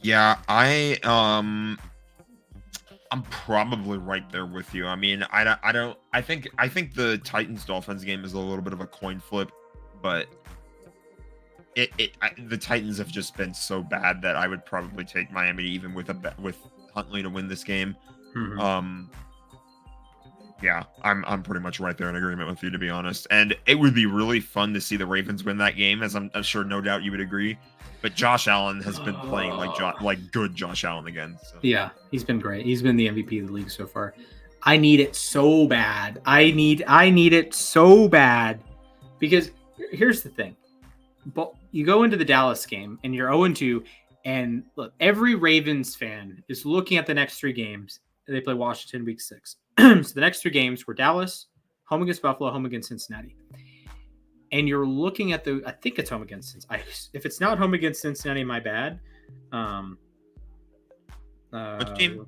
Yeah, I'm probably right there with you. I mean, I think the Titans Dolphins game is a little bit of a coin flip, but the Titans have just been so bad that I would probably take Miami even with with Huntley to win this game. Mm-hmm. Yeah, I'm pretty much right there in agreement with you, to be honest. And it would be really fun to see the Ravens win that game, as I'm sure no doubt you would agree. But Josh Allen has been playing like good Josh Allen again. So. Yeah, he's been great. He's been the MVP of the league so far. I need it so bad. I need it so bad because here's the thing. But you go into the Dallas game and you're 0-2, and look, every Ravens fan is looking at the next 3 games. They play Washington week 6. So the next 3 games were Dallas, home against Buffalo, home against Cincinnati. And you're looking at I think it's home against Cincinnati. If it's not home against Cincinnati, my bad. Which team?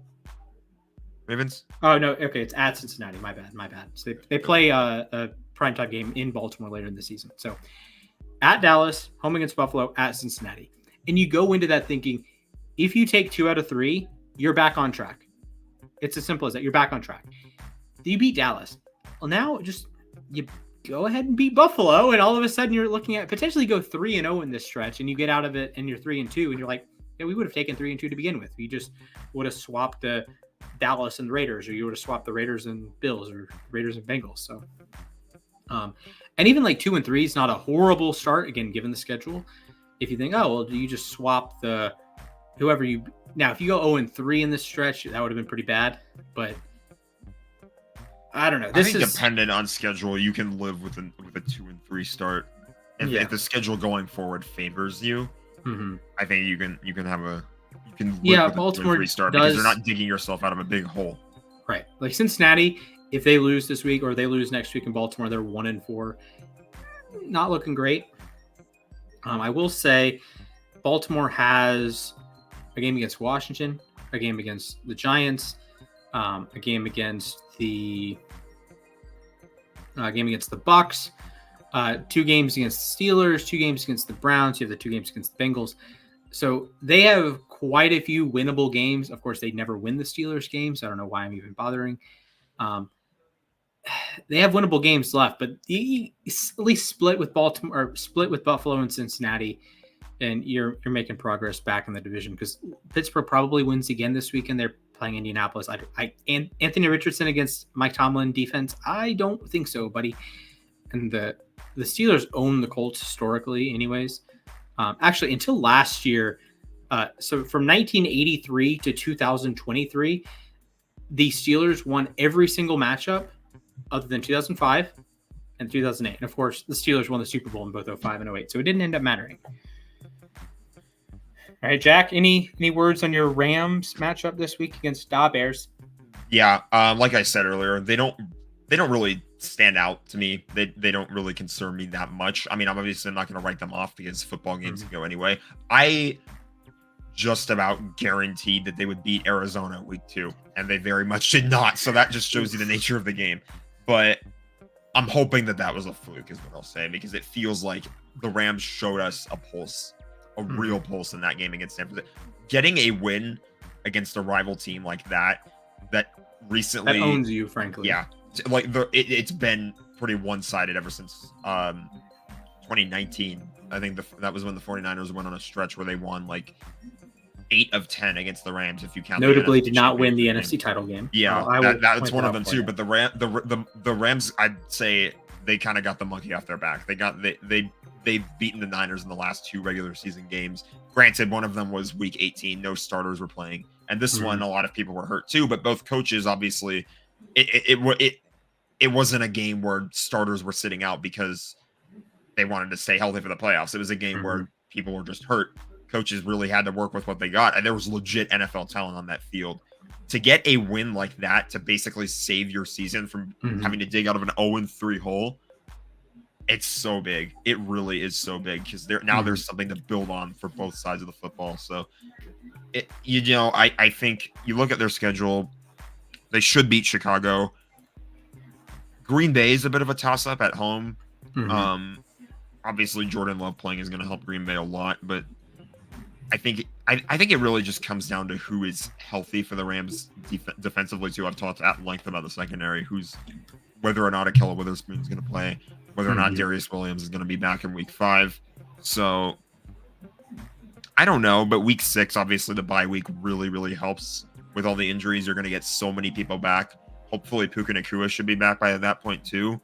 Ravens? Oh, no. Okay, it's at Cincinnati. My bad. So they play a primetime game in Baltimore later in the season. So at Dallas, home against Buffalo, at Cincinnati. And you go into that thinking, if you take 2 out of 3, you're back on track. It's as simple as that. You're back on track. You beat Dallas. Well, now just you go ahead and beat Buffalo, and all of a sudden you're looking at potentially go 3-0 in this stretch, and you get out of it and you're 3-2, and you're like, yeah, we would have taken 3-2 to begin with. You just would have swapped the Dallas and Raiders, or you would have swapped the Raiders and Bills, or Raiders and Bengals. So, and even like 2-3 is not a horrible start, again, given the schedule. If you think, oh, well, do you just swap the whoever you now, if you go 0-3 in this stretch, that would have been pretty bad, but I don't know. I think dependent on schedule, you can live with a 2-3 start. If the schedule going forward favors you, I think you can live with Baltimore a 2-3 start because you're not digging yourself out of a big hole. Right. Like Cincinnati, if they lose this week or they lose next week in Baltimore, they're 1-4. Not looking great. I will say Baltimore has a game against Washington, a game against the Giants, a game against the Bucks, 2 games against the Steelers, 2 games against the Browns. You have the 2 games against the Bengals. So they have quite a few winnable games. Of course, they never win the Steelers games. I don't know why I'm even bothering. They have winnable games left, but you at least split with Baltimore or split with Buffalo and Cincinnati, and you're making progress back in the division because Pittsburgh probably wins again this weekend. They're playing Indianapolis. And Anthony Richardson against Mike Tomlin defense, I don't think so, buddy. And the Steelers own the Colts historically, anyways. Actually, until last year, so from 1983 to 2023, the Steelers won every single matchup other than 2005 and 2008. And of course, the Steelers won the Super Bowl in both 05 and 08, so it didn't end up mattering. All right, Jack, any words on your Rams matchup this week against Da Bears? Yeah, like I said earlier, they don't really stand out to me. They don't really concern me that much. I mean, I'm obviously not going to write them off because football games can go anyway. I just about guaranteed that they would beat Arizona week 2, and they very much did not. So that just shows you the nature of the game. But I'm hoping that was a fluke is what I'll say, because it feels like the Rams showed us a pulse, a real pulse in that game against San Francisco. Getting a win against a rival team like that recently that owns you, frankly. Yeah. Like it's been pretty one-sided ever since 2019. I think that was when the 49ers went on a stretch where they won like 8 of 10 against the Rams, if you count. Notably, did not win the NFC title game. Yeah, that's one of them too. But the Rams, I'd say they kind of got the monkey off their back. They've beaten the Niners in the last 2 regular season games. Granted, one of them was week 18. No starters were playing, and this one a lot of people were hurt too. But both coaches, obviously, it wasn't a game where starters were sitting out because they wanted to stay healthy for the playoffs. It was a game where people were just hurt. Coaches really had to work with what they got, and there was legit NFL talent on that field. To get a win like that to basically save your season from having to dig out of an 0-3 hole, it's so big. It really is so big because there's something to build on for both sides of the football. So, I think you look at their schedule, they should beat Chicago. Green Bay is a bit of a toss-up at home. Obviously, Jordan Love playing is going to help Green Bay a lot, but I think it really just comes down to who is healthy for the Rams defensively too. I've talked at length about the secondary, whether or not Ahkello Witherspoon is going to play, whether or not Darius Williams is going to be back in Week 5. So I don't know, but Week 6, obviously the bye week really, really helps with all the injuries. You're going to get so many people back. Hopefully Puka Nacua should be back by that point too.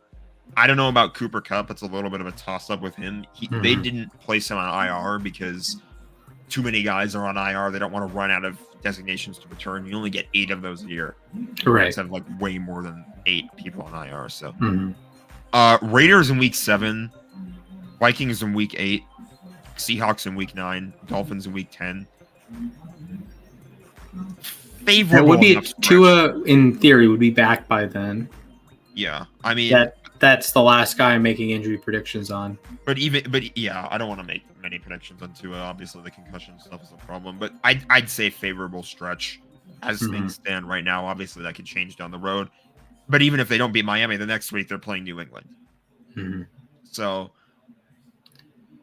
I don't know about Cooper Kupp. It's a little bit of a toss-up with him. They didn't place him on IR because too many guys are on IR. They don't want to run out of designations to return. You only get 8 of those a year. Right. Have like way more than 8 people on IR. So Raiders in Week 7, Vikings in Week 8, Seahawks in Week 9, Dolphins in Week 10. Favorable. It would be Tua in theory would be back by then. Yeah, I mean that's the last guy I'm making injury predictions on. But yeah, I don't want to make many predictions on Tua. Obviously, the concussion stuff is a problem. But I'd say favorable stretch as things stand right now. Obviously, that could change down the road. But even if they don't beat Miami, the next week they're playing New England. So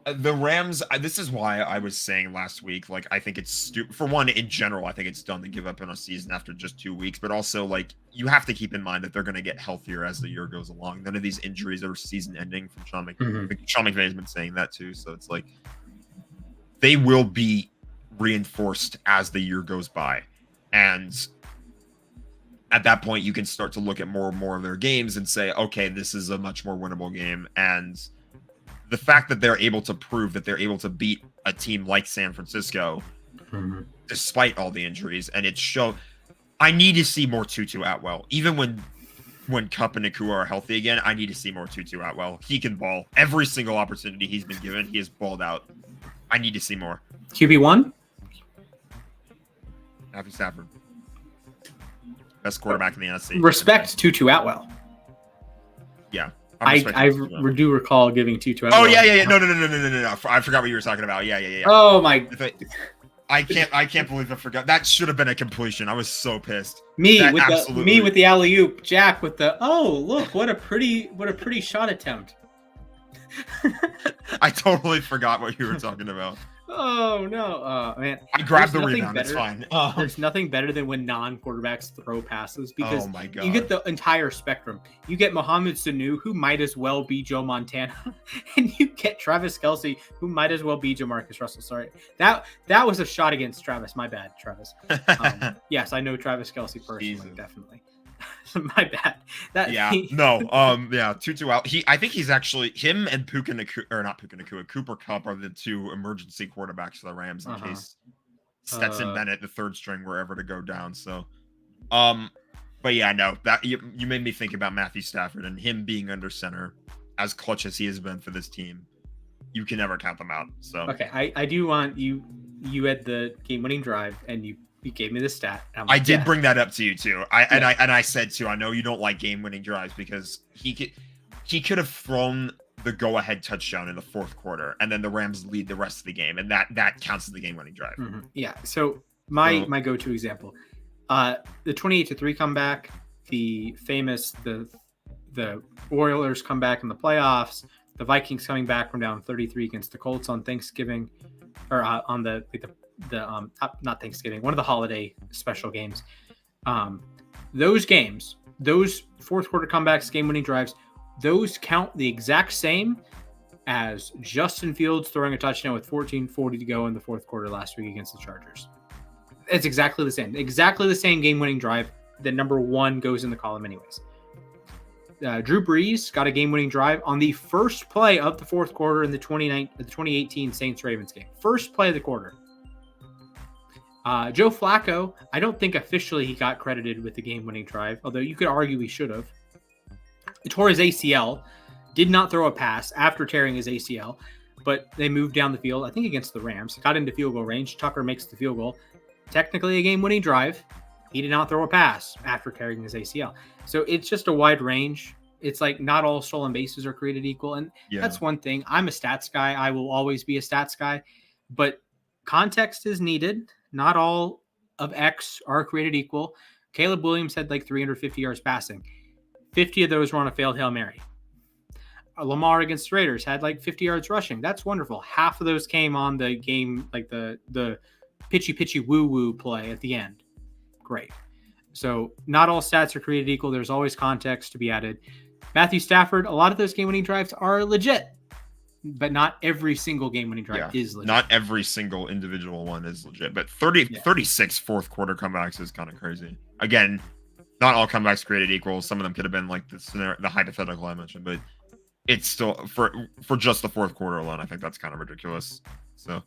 the Rams. This is why I was saying last week, like I think it's stupid. For one, in general, I think it's dumb to give up on a season after just 2 weeks. But also, like you have to keep in mind that they're going to get healthier as the year goes along. None of these injuries are season-ending. From Sean McVay. Sean McVay has been saying that too. So it's like they will be reinforced as the year goes by, and at that point, you can start to look at more and more of their games and say, okay, this is a much more winnable game. And the fact that they're able to prove that they're able to beat a team like San Francisco, despite all the injuries, and it showed. I need to see more Tutu Atwell. Even when Kupp and Nacua are healthy again, I need to see more Tutu Atwell. He can ball. Every single opportunity he's been given, he has balled out. I need to see more. QB1? Matthew Stafford. Best quarterback in the NFC. Respect Tutu Atwell. Yeah. I do recall giving Tutu Atwell. Oh, yeah. No. I forgot what you were talking about. Yeah. Oh, my. I can't believe I forgot. That should have been a completion. I was so pissed. Me with the alley-oop. Jack with the, look, what a pretty shot attempt. I totally forgot what you were talking about. Oh no, man! I grabbed the rebound. It's fine. There's nothing better than when non-quarterbacks throw passes because my God. You get the entire spectrum. You get Mohamed Sanu, who might as well be Joe Montana, and you get Travis Kelce, who might as well be Jamarcus Russell. Sorry, that was a shot against Travis. My bad, Travis. Yes, I know Travis Kelce personally, Jesus. Definitely. My bad. Tutu out. I think he's actually him and Cooper Kupp are the 2 emergency quarterbacks for the Rams in case Stetson Bennett, the 3rd string, were ever to go down. So, but yeah, no, that you made me think about Matthew Stafford and him being under center, as clutch as he has been for this team. You can never count them out. So okay, I do want you had the game-winning drive and you gave me the stat. I did bring that up to you too. I said too, I know you don't like game-winning drives because he could have thrown the go-ahead touchdown in the 4th quarter, and then the Rams lead the rest of the game, and that counts as the game-winning drive. Yeah. So my go-to example, the 28-3 comeback, the famous the Oilers come back in the playoffs, the Vikings coming back from down 33 against the Colts on Thanksgiving, or on the not Thanksgiving, one of the holiday special games. Those games, those 4th quarter comebacks, game-winning drives, those count the exact same as Justin Fields throwing a touchdown with 14:40 to go in the 4th quarter last week against the Chargers. It's exactly the same game-winning drive. The number 1 goes in the column anyways. Drew Brees got a game-winning drive on the first play of the 4th quarter in the 2018 Saints-Ravens game. First play of the quarter. Joe Flacco, I don't think officially he got credited with the game-winning drive, although you could argue he should have. He tore his ACL, did not throw a pass after tearing his ACL, but they moved down the field, I think against the Rams, got into field goal range. Tucker makes the field goal. Technically a game-winning drive. He did not throw a pass after tearing his ACL. So it's just a wide range. It's like not all stolen bases are created equal, and that's one thing. I'm a stats guy. I will always be a stats guy, but context is needed. Not all of X are created equal. Caleb Williams had like 350 yards passing. 50 of those were on a failed Hail Mary. Lamar against the Raiders had like 50 yards rushing. That's wonderful. Half of those came on the game, like the pitchy woo woo play at the end. Great. So not all stats are created equal. There's always context to be added. Matthew Stafford, a lot of those game-winning drives are legit, but not every single game-winning drive is legit. Not every single individual one is legit, but 36 fourth quarter comebacks is kind of crazy. Again, not all comebacks created equal. Some of them could have been like the hypothetical I mentioned, but it's still for just the fourth quarter alone. I think that's kind of ridiculous. So,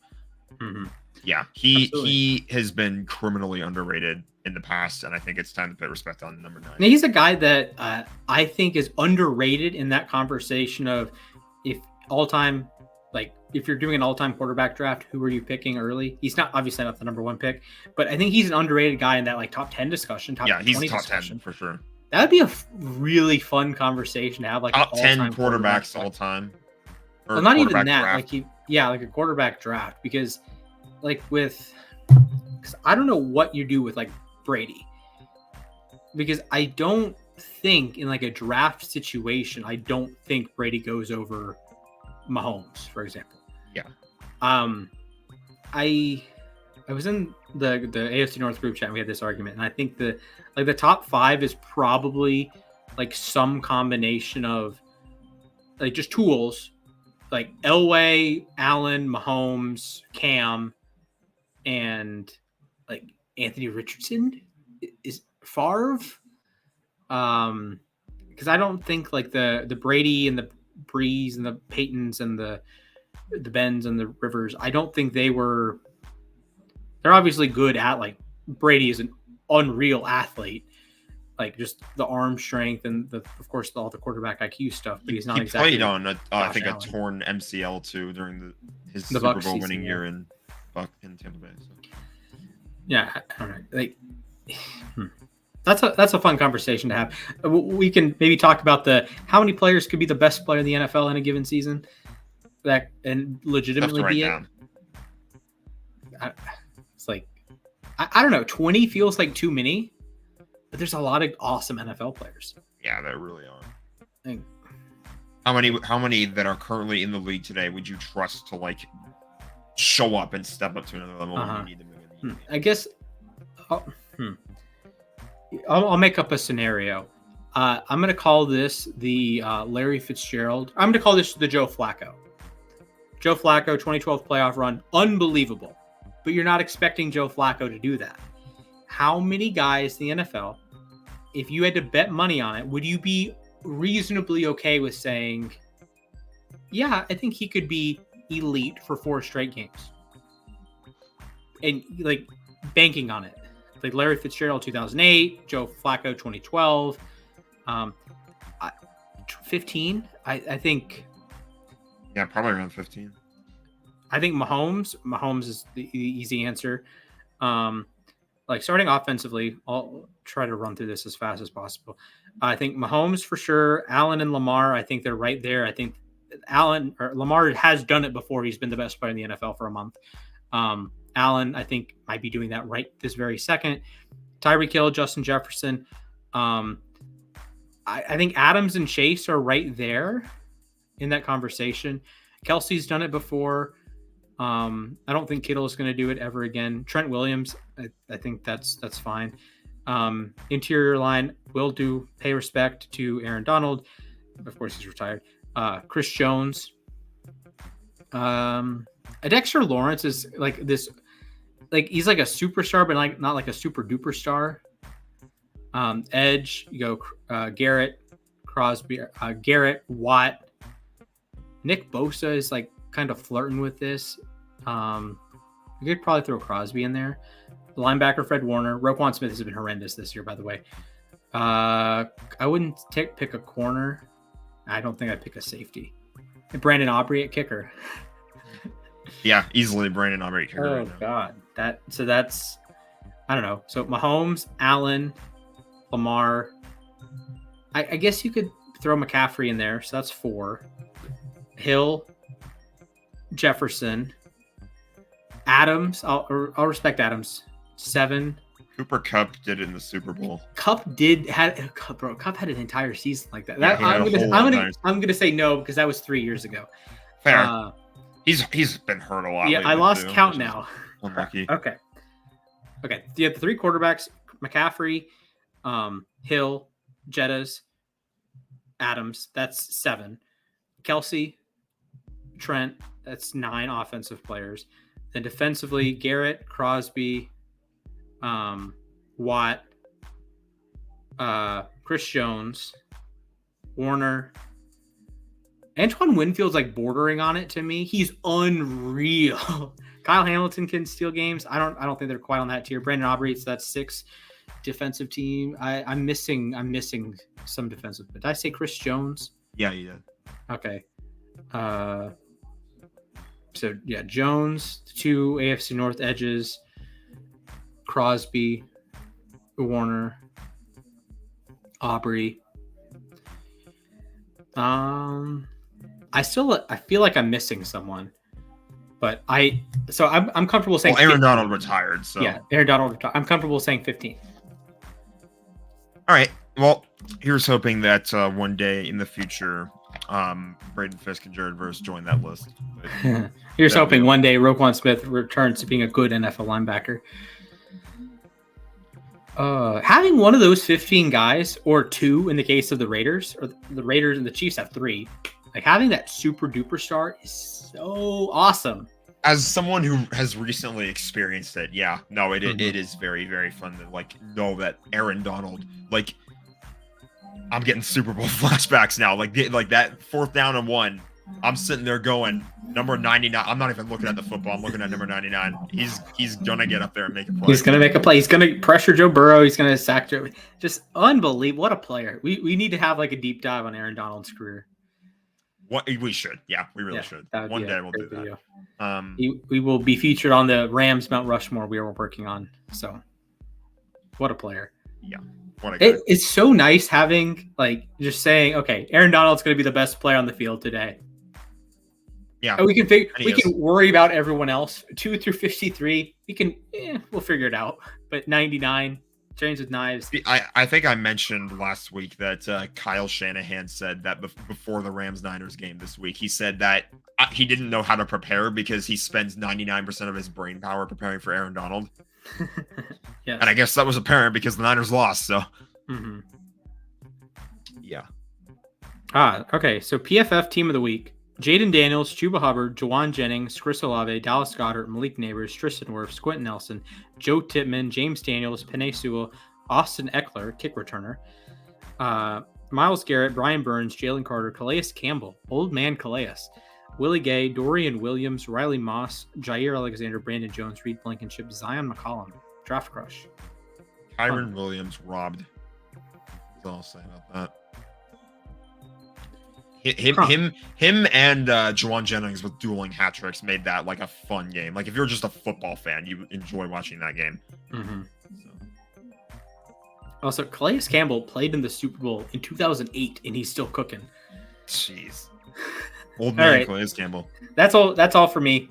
yeah, he has been criminally underrated in the past, and I think it's time to put respect on number 9. Now, he's a guy that I think is underrated in that conversation of if you're doing an all-time quarterback draft, who are you picking early? He's obviously not the number 1 pick, but I think he's an underrated guy in that like top 10 discussion. He's top discussion. 10 for sure. That would be a really fun conversation to have, like top 10 quarterbacks all time. Well, not even that, draft. Like a quarterback draft, because because I don't know what you do with like Brady, because I don't think in like a draft situation, I don't think Brady goes over Mahomes, for example. Yeah. I was in the AFC North group chat and we had this argument, and I think the top 5 is probably like some combination of like just tools, like Elway, Allen, Mahomes, Cam, and like Anthony Richardson is Favre. Because I don't think like the Brady and the Breeze and the Paytons and the Bens and the Rivers, I don't think they're obviously good at, like, Brady is an unreal athlete, like just the arm strength and of course all the quarterback IQ stuff, but he's not exactly played on I think Allen. a torn MCL too during his the Super Bucs Bowl season, winning year in Tampa Bay. So. Yeah, I don't know. Like, that's a fun conversation to have. We can maybe talk about how many players could be the best player in the NFL in a given season, and legitimately be it. It's like I don't know. 20 feels like too many, but there's a lot of awesome NFL players. Yeah, there really are. How many that are currently in the league today would you trust to like show up and step up to another level when you need them? I guess. I'll make up a scenario. I'm going to call this the Larry Fitzgerald. I'm going to call this the Joe Flacco. Joe Flacco, 2012 playoff run. Unbelievable. But you're not expecting Joe Flacco to do that. How many guys in the NFL, if you had to bet money on it, would you be reasonably okay with saying, yeah, I think he could be elite for 4 straight games? And like banking on it. Like Larry Fitzgerald 2008, Joe Flacco 2012, 15. I think. Yeah, probably around 15. I think Mahomes is the easy answer. Like starting offensively, I'll try to run through this as fast as possible. I think Mahomes for sure. Allen and Lamar, I think they're right there. I think Lamar has done it before. He's been the best player in the NFL for a month. Allen, I think, might be doing that right this very second. Tyreek Hill, Justin Jefferson. I think Adams and Chase are right there in that conversation. Kelsey's done it before. I don't think Kittle is going to do it ever again. Trent Williams, I think that's fine. Interior line will pay respect to Aaron Donald. Of course, he's retired. Chris Jones. Dexter Lawrence is like this, like he's like a superstar, but like not like a super duper star. Edge, you go Garrett, Crosby, Garrett, Watt. Nick Bosa is like kind of flirting with this. You could probably throw Crosby in there. The linebacker Fred Warner. Roquan Smith has been horrendous this year, by the way. I wouldn't pick a corner. I don't think I'd pick a safety. And Brandon Aubrey at kicker. Yeah, easily Brandon Aubrey at kicker. Oh right God, that's I don't know. So Mahomes, Allen, Lamar. I guess you could throw McCaffrey in there. So that's 4. Hill, Jefferson, Adams. I'll respect Adams. 7. Cooper Kupp did it in the Super Bowl. Cup had an entire season like that. Yeah, he had I'm gonna say no because that was 3 years ago. Fair. He's been hurt a lot. Yeah, lately I lost too, count now. Unlucky. Okay. You have the 3 quarterbacks: McCaffrey, Hill, Jettas, Adams. That's 7. Kelsey, Trent. That's 9 offensive players. Then defensively, Garrett, Crosby, Watt, Chris Jones, Warner. Antoine Winfield's like bordering on it to me. He's unreal. Kyle Hamilton can steal games. I don't think they're quite on that tier. Brandon Aubrey, so that's 6 defensive team. I'm missing some defensive. Did I say Chris Jones? Yeah, you did. Okay. So yeah, Jones, 2 AFC North edges, Crosby, Warner, Aubrey. I feel like I'm missing someone, but I'm comfortable saying. Well, Aaron Donald retired, so yeah, Aaron Donald retired. I'm comfortable saying 15. All right. Well, here's hoping that one day in the future, Braden Fisk and Jared Verse join that list. Here's hoping one day Roquan Smith returns to being a good NFL linebacker. Having one of those 15 guys, or 2 in the case of the Raiders, or the Raiders and the Chiefs have 3. Like having that super duper star is so awesome. As someone who has recently experienced it, yeah, no, it is very, very fun to like know that Aaron Donald, like, I'm getting Super Bowl flashbacks now. Like that 4th down and 1, I'm sitting there going, number 99. I'm not even looking at the football. I'm looking at number 99. He's gonna get up there and make a play. He's gonna make a play. He's gonna pressure Joe Burrow. He's gonna sack Joe. Just unbelievable. What a player. We need to have like a deep dive on Aaron Donald's career. What we should, yeah, we really should. One day we'll do video. that. We will be featured on the Rams Mount Rushmore we are working on. So, what a player! Yeah, what a guy. It's so nice having like just saying, okay, Aaron Donald's going to be the best player on the field today. Yeah, and we can worry about everyone else. 2 through 53, we'll figure it out. But 99. Trains with knives. I think I mentioned last week that Kyle Shanahan said that before the Rams-Niners game this week, he said that he didn't know how to prepare because he spends 99% of his brain power preparing for Aaron Donald. Yes. And I guess that was apparent because the Niners lost, so. Mm-hmm. Yeah. Okay. So PFF Team of the Week. Jaden Daniels, Chuba Hubbard, Jawan Jennings, Chris Olave, Dallas Goedert, Malik Neighbors, Tristan Wirfs, Quentin Nelson, Joe Tippmann, James Daniels, Penei Sewell, Austin Eckler, kick returner, Myles Garrett, Brian Burns, Jalen Carter, Calais Campbell, Old Man Calais, Willie Gay, Dorian Williams, Riley Moss, Jair Alexander, Brandon Jones, Reed Blankenship, Zion McCollum, draft crush. Kyron Williams robbed. That's all I'll say about that. Him and Jawan Jennings with dueling hat tricks made that like a fun game. Like if you're just a football fan, you enjoy watching that game. Mm-hmm. Also, Calais Campbell played in the Super Bowl in 2008, and he's still cooking. Jeez, old man Calais Campbell. That's all for me.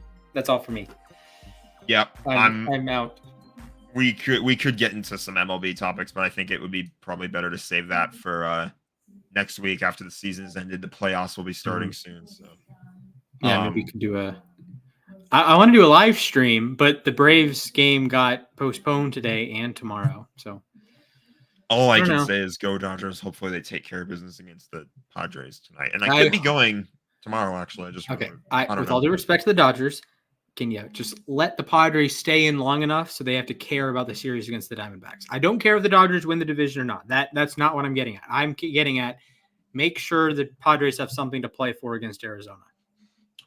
Yep, I'm out. We could get into some MLB topics, but I think it would be probably better to save that for next week after the season's ended. The playoffs will be starting soon, so yeah, maybe we could do I want to do a live stream, but the Braves game got postponed today and tomorrow. So all I can say is go Dodgers. Hopefully they take care of business against the Padres tonight, and I could be going tomorrow. Actually, with all due respect to the Dodgers, can you just let the Padres stay in long enough so they have to care about the series against the Diamondbacks? I don't care if the Dodgers win the division or not. That's not what I'm getting at. I'm getting at make sure the Padres have something to play for against Arizona.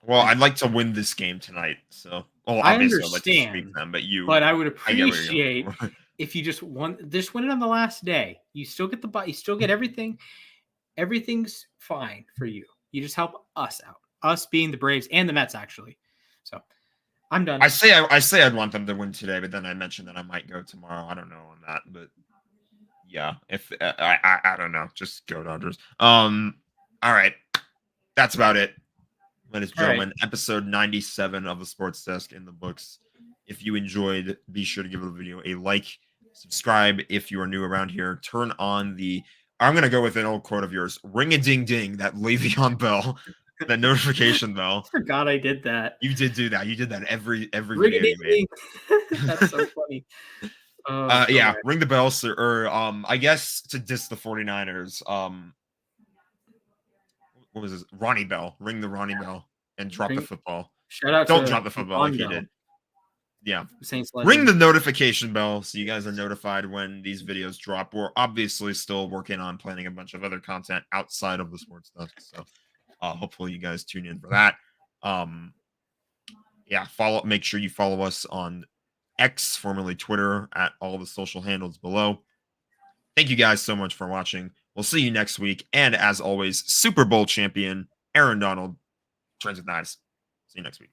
Well, I'd like to win this game tonight. So, I understand, I'd like to sweep them, but I would appreciate if you just win it on the last day. You still get you still get everything. Everything's fine for you. You just help us out. Us being the Braves and the Mets, actually. So. I'm done. I say I'd want them to win today, but then I mentioned that I might go tomorrow. I don't know on that, but yeah, if I don't know, just go Dodgers. All right, that's about it, ladies and gentlemen. Episode 97 of the Sports Desk in the books. If you enjoyed, be sure to give the video a like. Subscribe if you are new around here. Turn on the, I'm going to go with an old quote of yours, ring a ding ding, that Le'Veon Bell, that notification bell. I forgot I did that. You did do that. You did that every Ring a video ding you made. ding. That's so funny. Oh, so Yeah, bad. ring the bell, sir, or I guess to diss the 49ers, what was this? Ronnie Bell. Ring the Ronnie Bell and drop the football. Shout out Don't to drop the football like Von he Bell, did. Yeah. Saints Ring the legend. notification bell so you guys are notified when these videos drop. We're obviously still working on planning a bunch of other content outside of the sports stuff. So hopefully you guys tune in for that. Yeah, make sure you follow us on X, formerly Twitter, at all the social handles below. Thank you guys so much for watching. We'll see you next week. And as always, Super Bowl champion Aaron Donald trains with knives. See you next week.